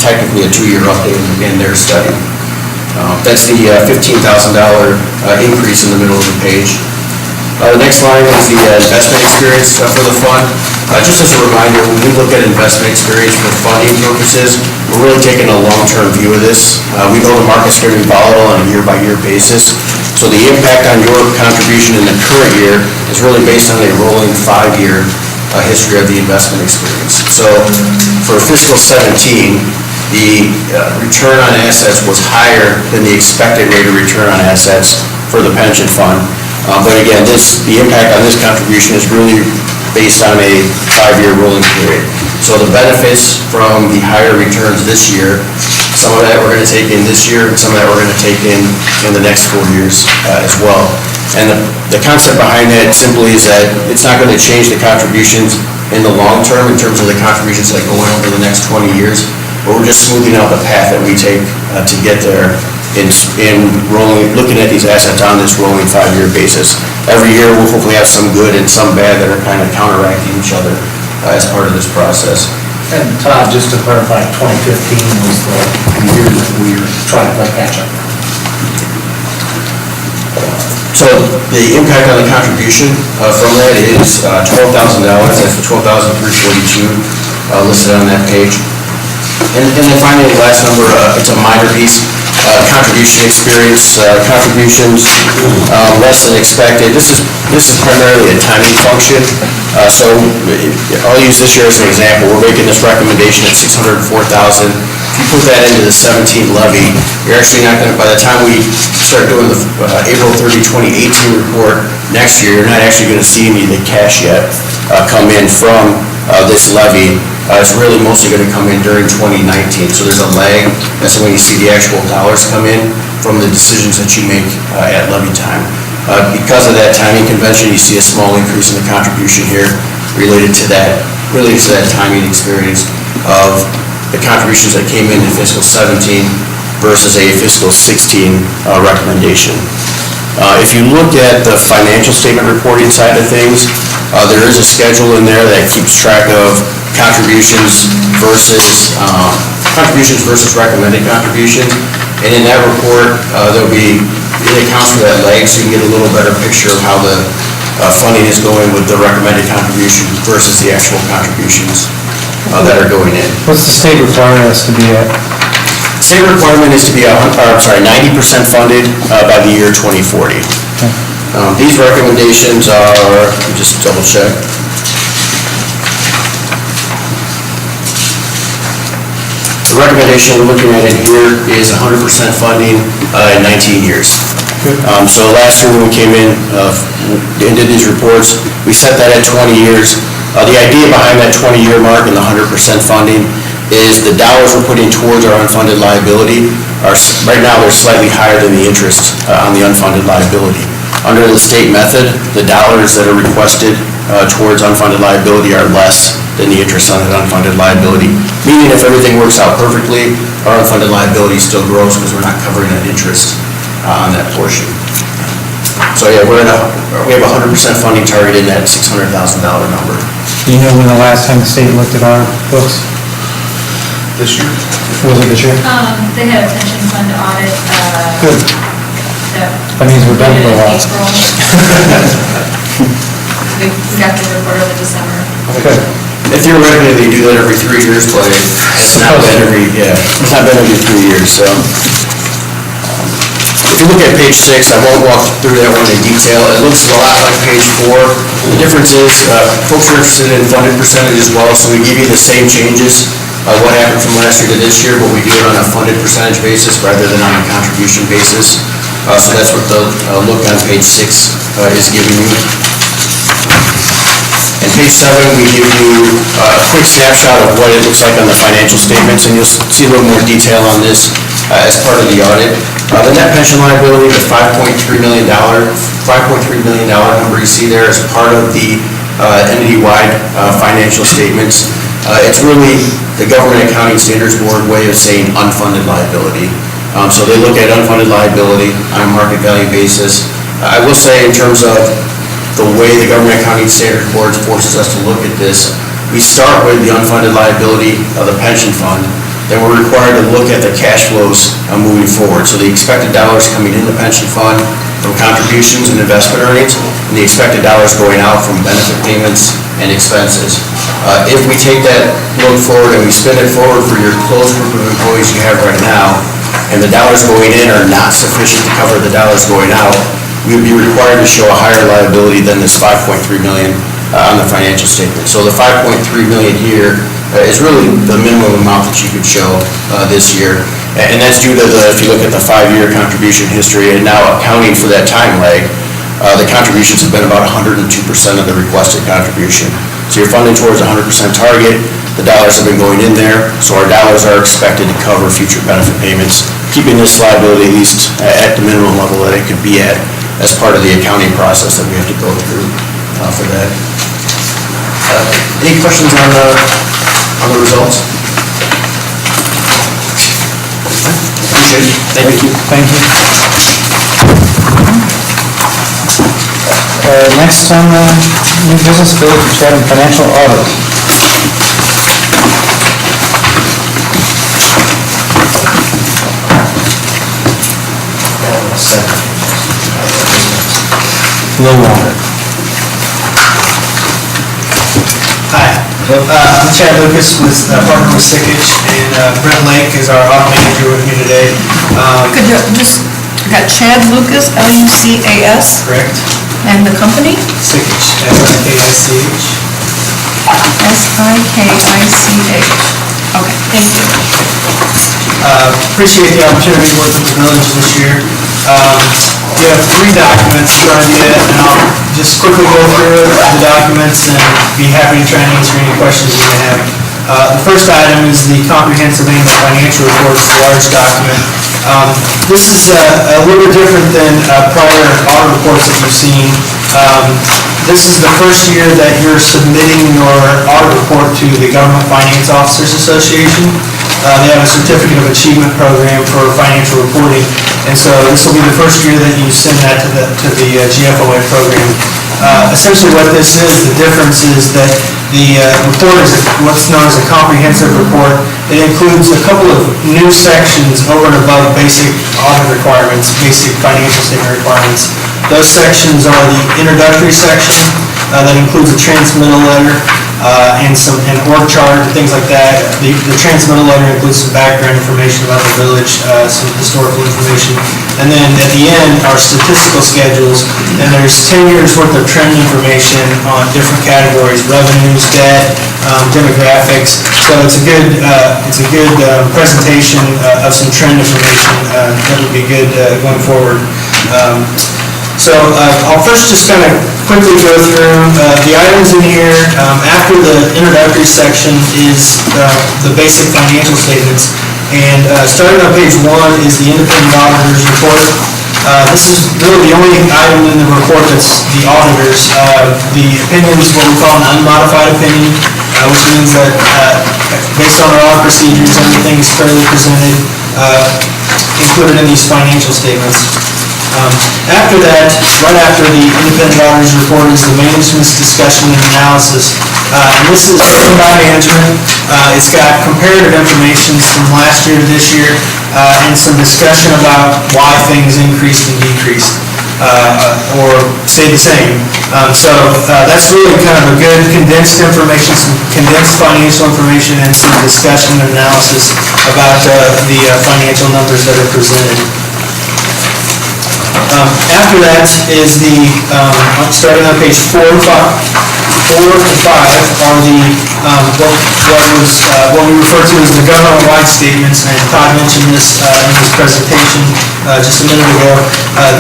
technically a 2-year update in their study. That's the $15,000 increase in the middle of the page. The next line is the investment experience for the fund. Just as a reminder, when we look at investment experience for funding purposes, we're really taking a long-term view of this. We know the market's going to be volatile on a year-by-year basis, so the impact on your contribution in the current year is really based on a rolling 5-year history of the investment experience. So for fiscal 17, the return on assets was higher than the expected rate of return on assets for the pension fund. But again, the impact on this contribution is really based on a 5-year rolling period. So the benefits from the higher returns this year, some of that we're going to take in this year, and some of that we're going to take in the next 4 years as well. And the concept behind that simply is that it's not going to change the contributions in the long term in terms of the contributions that go in over the next 20 years, but we're just smoothing out the path that we take to get there in looking at these assets on this rolling 5-year basis. Every year we'll hopefully have some good and some bad that are kind of counteracting each other as part of this process. And Todd, just to clarify, 2015 was the year that we were trying to play catch-up. So the impact on the contribution from that is $12,000. That's the $12,342 listed on that page. And then finally, the last number, it's a minor piece. Contribution experience, contributions less than expected. This is primarily a timing function. So I'll use this year as an example. We're making this recommendation at $604,000. If you put that into the 17 levy, you're actually not going to, by the time we start doing the April 30, 2018 report next year, you're not actually going to see any of the cash yet come in from this levy. It's really mostly going to come in during 2019. So there's a lag. That's when you see the actual dollars come in from the decisions that you make at levy time. Because of that timing convention, you see a small increase in the contribution here related to that timing experience of the contributions that came in fiscal 17 versus a fiscal 16 recommendation. If you look at the financial statement reporting side of things, there is a schedule in there that keeps track of contributions versus recommended contributions. And in that report, it accounts for that lag, so you can get a little better picture of how the funding is going with the recommended contribution versus the actual contributions that are going in. What's the state requirement us to be at? State requirement is to be 90% funded by the year 2040. These recommendations are, let me just double check. The recommendation we're looking at in here is 100% funding in 19 years. So last year when we came in and did these reports, we set that at 20 years. The idea behind that 20-year mark and the 100% funding is the dollars we're putting towards our unfunded liability are, right now, they're slightly higher than the interest on the unfunded liability. Under the state method, the dollars that are requested towards unfunded liability are less than the interest on that unfunded liability. Meaning if everything works out perfectly, our unfunded liability still grows because we're not covering that interest on that portion. So yeah, we have 100% funding target in that $600,000 number. Do you know when the last time the state looked at our books? This year? Was it this year? They had a pension fund audit. Good. That means we're done for a while. April. We got the report over December. Good. And theoretically, they do that every 3 years, but it's not been every 3 years, so. If you look at page 6, I won't walk through that one in detail. It looks a lot like page 4. The difference is, folks are interested in funded percentage as well, so we give you the same changes, what happened from last year to this year, but we do it on a funded percentage basis rather than on a contribution basis. So that's what the look on page 6 is giving you. And page 7, we give you a quick snapshot of what it looks like on the financial statements, and you'll see a little more detail on this as part of the audit. The net pension liability, the $5.3 million number you see there is part of the entity-wide financial statements. It's really the Government Accounting Standards Board way of saying unfunded liability. So they look at unfunded liability on a market value basis. I will say, in terms of the way the Government Accounting Standards Board forces us to look at this, we start with the unfunded liability of the pension fund, then we're required to look at the cash flows moving forward. So the expected dollars coming in the pension fund from contributions and investment earnings, and the expected dollars going out from benefit payments and expenses. If we take that look forward and we spin it forward for your closed group of employees you have right now, and the dollars going in are not sufficient to cover the dollars going out, we would be required to show a higher liability than this $5.3 million on the financial statement. So the $5.3 million here is really the minimum amount that you could show this year. And that's due to if you look at the 5-year contribution history and now accounting for that time lag, the contributions have been about 102% of the requested contribution. So you're funding towards 100% target, the dollars have been going in there, so our dollars are expected to cover future benefit payments, keeping this liability at least at the minimum level that it could be at as part of the accounting process that we have to go through for that. Any questions on the results? Appreciate it. Thank you. Thank you. Next on new business, Village of Chatham financial audit. A little longer. Hi, I'm Chad Lucas with partner with Sickage, and Brent Lake is our audit manager with me today. Could you just, got Chad Lucas, L-U-C-A-S? Correct. And the company? Sickage, S-I-K-I-C-H. S-I-K-I-C-H. Okay, thank you. Appreciate the opportunity to work with the village this year. You have 3 documents in front of you, and I'll just quickly go through the documents and be happy to try and answer any questions you may have. The first item is the comprehensive annual financial report. It's a large document. This is a little bit different than prior audit reports that you've seen. This is the first year that you're submitting your audit report to the Government Finance Officers Association. They have a certificate of achievement program for financial reporting, and so this will be the first year that you send that to the GFOA program. Essentially what this is, the difference is that the report is what's known as a comprehensive report. It includes a couple of new sections over and above basic audit requirements, basic financial statement requirements. Those sections are the introductory section that includes a transmittal letter and an org chart and things like that. The transmittal letter includes some background information about the village, some historical information. And then at the end are statistical schedules, and there's 10 years worth of trend information on different categories, revenues, debt, demographics. So it's a good presentation of some trend information that would be good going forward. So I'll first just kind of quickly go through the items in here. After the introductory section is the basic financial statements. And starting on page 1 is the independent auditor's report. This is really the only item in the report that's the auditors. The opinion is what we call an unmodified opinion, which means that based on our audit procedures, everything is fairly presented, included in these financial statements. After that, right after the independent auditor's report, is the management's discussion and analysis. And this is written by management. It's got comparative information from last year to this year, and some discussion about why things increased and decreased, or stayed the same. So that's really kind of a good condensed information, some condensed financial information, and some discussion and analysis about the financial numbers that are presented. After that is the, starting on page 4 and 5 are the, what we refer to as the government-wide statements, and Todd mentioned this in his presentation just a minute ago.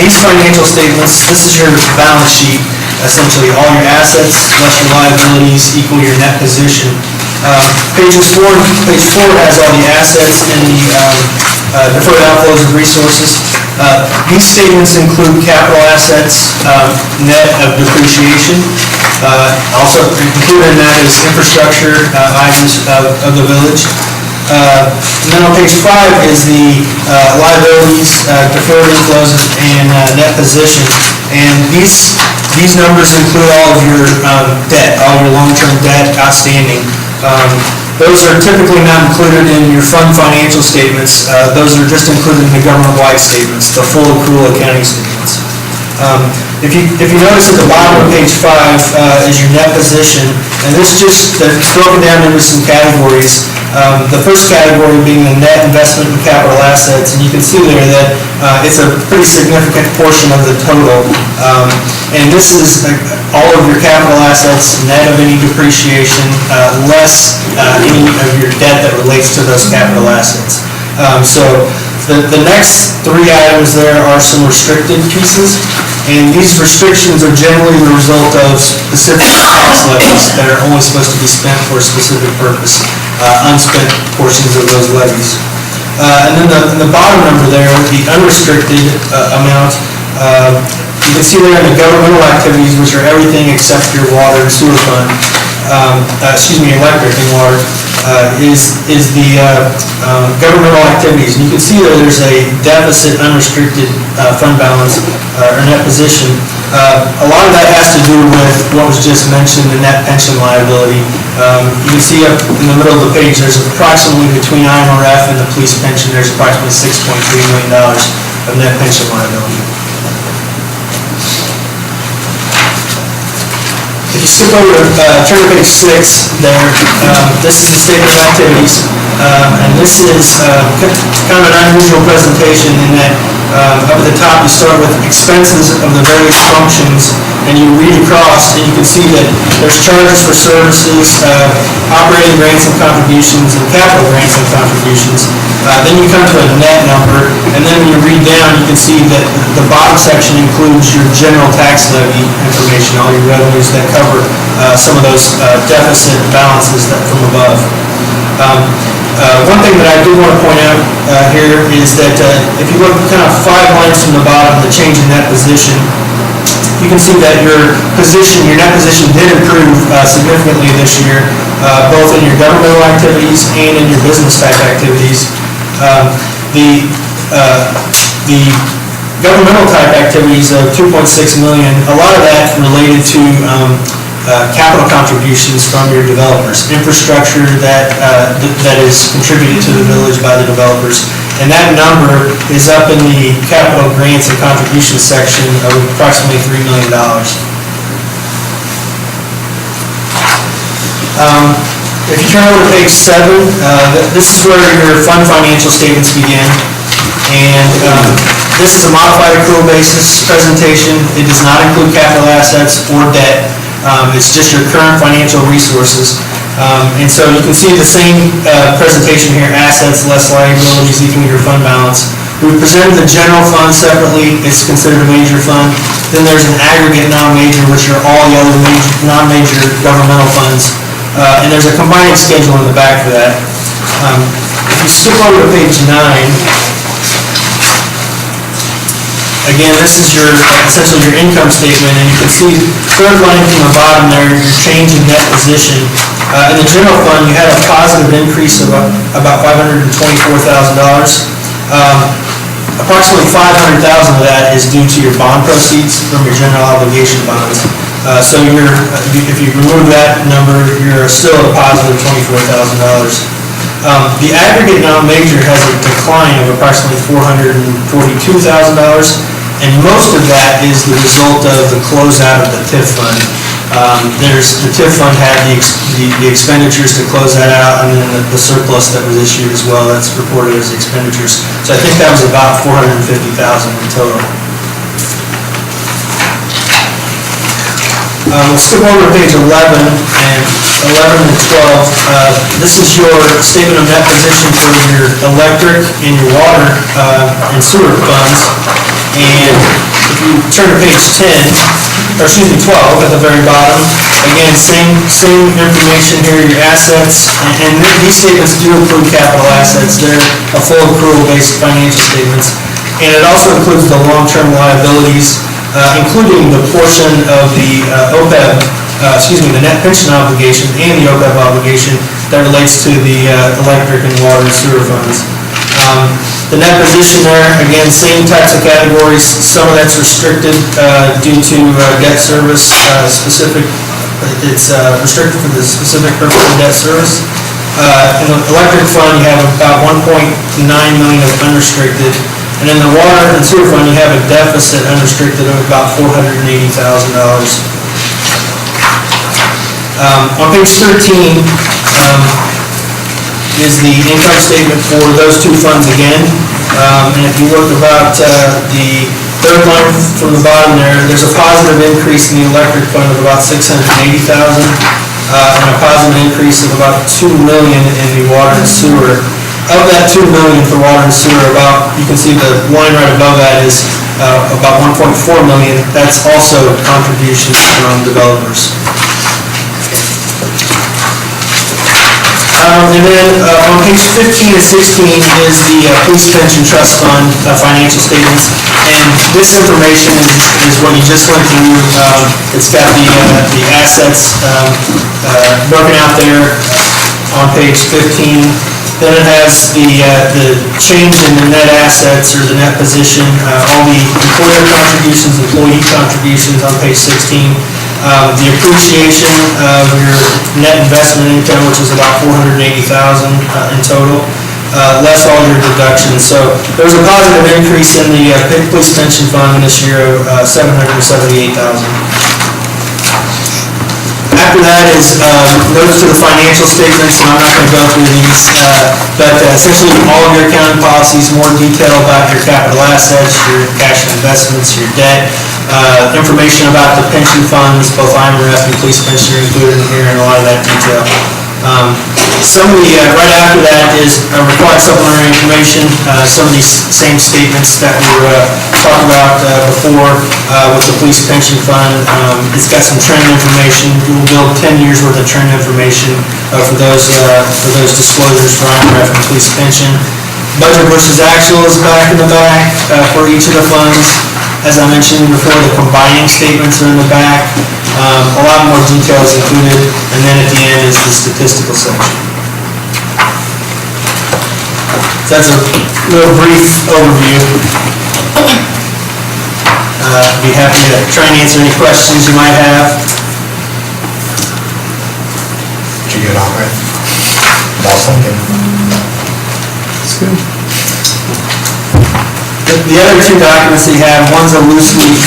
These financial statements, this is your balance sheet, essentially all your assets less your liabilities equal your net position. Page 4 has all the assets and the deferred outflows of resources. These statements include capital assets, net of depreciation. Also included in that is infrastructure items of the village. And then on page 5 is the liabilities, deferred inflows, and net position. And these numbers include all of your debt, all your long-term debt outstanding. Those are typically not included in your fund financial statements. Those are just included in the government-wide statements, the full accrual accounting statements. If you notice at the bottom of page 5 is your net position, and this just it's broken down into some categories. The first category being the net investment in capital assets, and you can see there that it's a pretty significant portion of the total. And this is all of your capital assets, net of any depreciation, less any of your debt that relates to those capital assets. So the next 3 items there are some restricted pieces, and these restrictions are generally the result of specific tax levies that are only supposed to be spent for a specific purpose, unspent portions of those levies. And then the bottom number there, the unrestricted amount, you can see there in the governmental activities, which are everything except your water and sewer fund, electric and water, is the governmental activities. And you can see there's a deficit unrestricted fund balance or net position. A lot of that has to do with what was just mentioned, the net pension liability. You can see up in the middle of the page, there's approximately between IMRF and the police pension, there's approximately $6.3 million of net pension liability. If you skip over to turn to page 6 there, this is the statement of activities, and this is kind of an unusual presentation in that up at the top you start with expenses of the various functions, and you read across and you can see that there's charges for services, operating grants and contributions, and capital grants and contributions. Then you come to a net number, and then when you read down you can see that the bottom section includes your general tax levy information, all your revenues that cover some of those deficit balances that from above. One thing that I do want to point out here is that if you look kind of 5 lines from the bottom, the change in net position, you can see that your net position did improve significantly this year, both in your governmental activities and in your business type activities. The governmental type activities of $2.6 million, a lot of that related to capital contributions from your developers, infrastructure that is contributed to the village by the developers, and that number is up in the capital grants and contributions section of approximately $3 million. If you turn over to page 7, this is where your fund financial statements begin, and this is a modified accrual basis presentation. It does not include capital assets or debt. It's just your current financial resources. And so you can see the same presentation here, assets less liabilities equaling your fund balance. We presented the general fund separately. It's considered a major fund. Then there's an aggregate non-major, which are all the other non-major governmental funds. And there's a combined schedule in the back for that. If you skip over to page 9, again, this is essentially your income statement, and you can see third line from the bottom there, your change in net position. In the general fund, you had a positive increase of about $524,000. Approximately $500,000 of that is due to your bond proceeds from your general obligation bonds. So if you remove that number, you're still at a positive $24,000. The aggregate non-major has a decline of approximately $442,000, and most of that is the result of the closeout of the TIF fund. The TIF fund had the expenditures to close that out, and then the surplus that was issued as well, that's reported as expenditures. So I think that was about $450,000 in total. We'll skip over to page 11 and 12. This is your statement of net position for your electric and your water and sewer funds. And if you turn to page 10, 12 at the very bottom. Again, same information here, your assets, and these statements do include capital assets. They're a full accrual-based financial statements. And it also includes the long-term liabilities, including the portion of the OPEB, the net pension obligation and the OPEB obligation that relates to the electric and water and sewer funds. The net position there, again, same types of categories. Some of that's restricted due to debt service specific. It's restricted for the specific purpose of debt service. In the electric fund, you have about 1.9 million of unrestricted. And in the water and sewer fund, you have a deficit unrestricted of about $480,000. On page 13, is the income statement for those two funds again. And if you look about the third line from the bottom there, there's a positive increase in the electric fund of about $680,000 and a positive increase of about $2 million in the water and sewer. Of that $2 million for water and sewer, you can see the line right above that is about $1.4 million. That's also contributions from developers. And then on page 15 and 16 is the Police Pension Trust Fund financial statements. And this information is what you just went through. It's got the assets broken out there on page 15. Then it has the change in the net assets or the net position, all the employer contributions, employee contributions on page 16. The appreciation of your net investment income, which is about $480,000 in total, less all your deductions. So there was a positive increase in the police pension fund this year of $778,000. After that is notes to the financial statements, and I'm not going to go through these, but essentially all of your accounting policies, more detail about your capital assets, your cash and investments, your debt, information about the pension funds, both IMRF and police pension are included in here, and a lot of that detail. Some of the, right after that is required supplementary information. Some of these same statements that we were talking about before with the police pension fund. It's got some trend information. We'll build 10 years worth of trend information for those disclosures for IMRF and police pension. Budget versus actual is back in the back for each of the funds. As I mentioned before, the combining statements are in the back. A lot more details included, and then at the end is the statistical section. So that's a little brief overview. Be happy to try and answer any questions you might have. Did you get on right? About something. That's good. The other two documents that you have, one's a loose leaf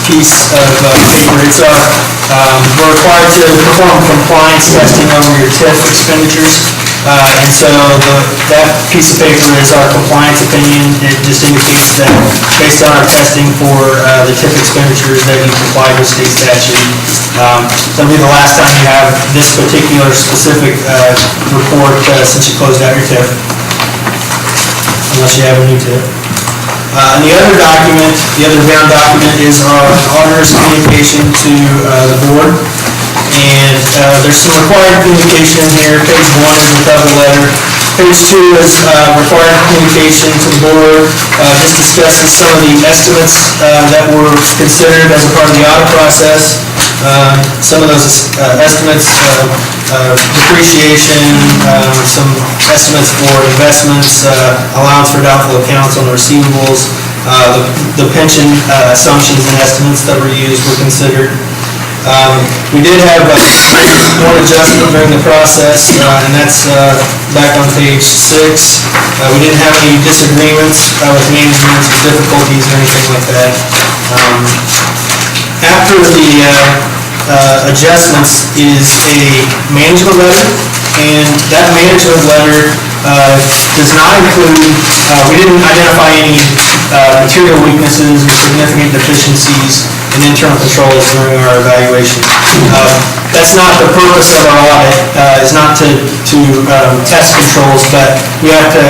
piece of paper. It's we're required to perform compliance testing over your TIF expenditures. And so that piece of paper is our compliance opinion. It just indicates that based on our testing for the TIF expenditures that you comply with state statute. That'll be the last time you have this particular specific report since you closed out your TIF. Unless you have a new TIF. And the other document, the other bound document is our auditor's communication to the board. And there's some required communication in here. Page 1 is the cover letter. Page 2 is required communication to the board. Just discusses some of the estimates that were considered as a part of the audit process. Some of those estimates, depreciation, some estimates for investments, allowance for doubtful accounts on the receivables, the pension assumptions and estimates that were used were considered. We did have one adjustment during the process, and that's back on page 6. We didn't have any disagreements with management or difficulties or anything like that. After the adjustments is a management letter, and that management letter does not include, we didn't identify any material weaknesses or significant deficiencies in internal controls during our evaluation. That's not the purpose of our audit, is not to test controls, but we have to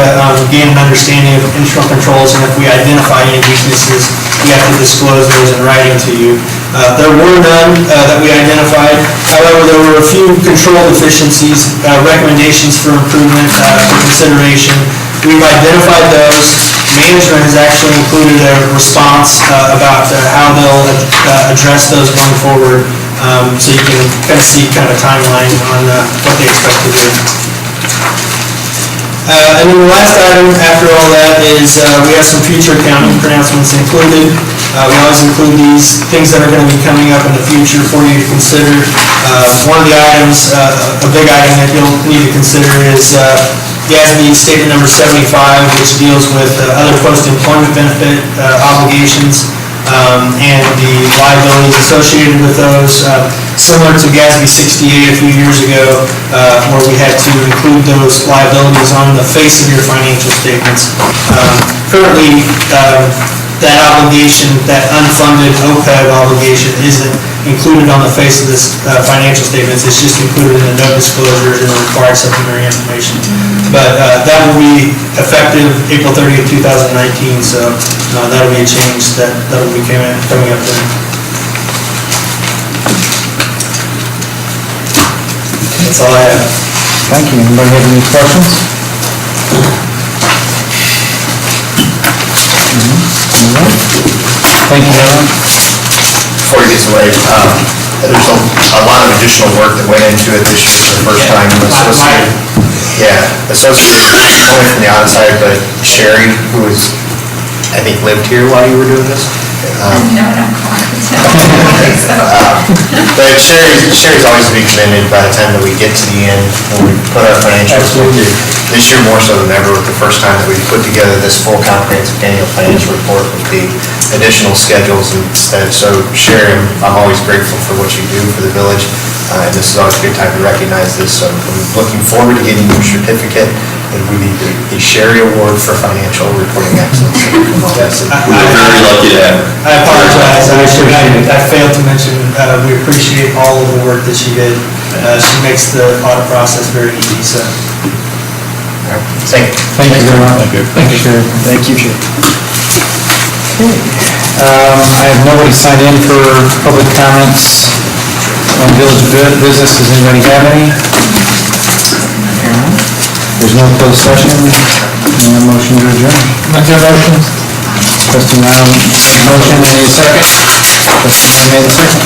gain an understanding of internal controls, and if we identify any weaknesses, we have to disclose those in writing to you. There were none that we identified. However, there were a few control deficiencies, recommendations for improvement, for consideration. We've identified those. Management has actually included a response about how they'll address those going forward, so you can kind of see kind of a timeline on what they expect to do. And then the last item after all that is we have some future accounting pronouncements included. We always include these things that are going to be coming up in the future for you to consider. One of the items, a big item that you'll need to consider is GASB statement number 75, which deals with other post-employment benefit obligations and the liabilities associated with those, similar to GASB 68 a few years ago, where we had to include those liabilities on the face of your financial statements. Currently, that obligation, that unfunded OPEB obligation, isn't included on the face of this financial statements. It's just included in the no disclosures and the required supplementary information. But that will be effective April 30th, 2019, so that'll be a change that'll be coming up then. That's all I have. Thank you. Anybody have any questions? Thank you, Alan. Before he gets away, there's a lot of additional work that went into it this year for the first time. Associated only from the audit side, but Sherry, who was, I think, lived here while you were doing this. No, not quite. But Sherry's always to be commended by the time that we get to the end, when we put our financials into, this year more so than ever, with the first time that we've put together this full comprehensive annual financial report with the additional schedules instead. So Sherry, I'm always grateful for what you do for the village, and this is always a good time to recognize this. So I'm looking forward to getting your certificate, and we need the Sherry Award for Financial Reporting Excellence. We're very lucky to have her. I apologize, I failed to mention, we appreciate all of the work that she did. She makes the audit process very easy, so. Thank you. Thank you very much. Thank you, Sherry. Thank you, Chair. I have nobody signed in for public comments on village business. Does anybody have any? There's no closed session. Any motion to adjourn? Make that motion. Trustee Nyland, motion, any second? Trustee made a second.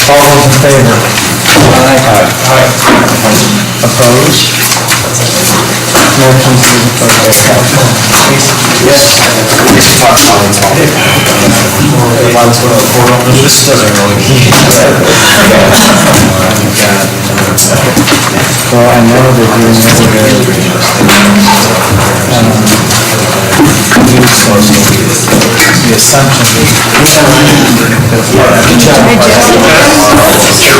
All those in favor? Aye. Opposed? Motion to This doesn't Well, I know that you're the assumption that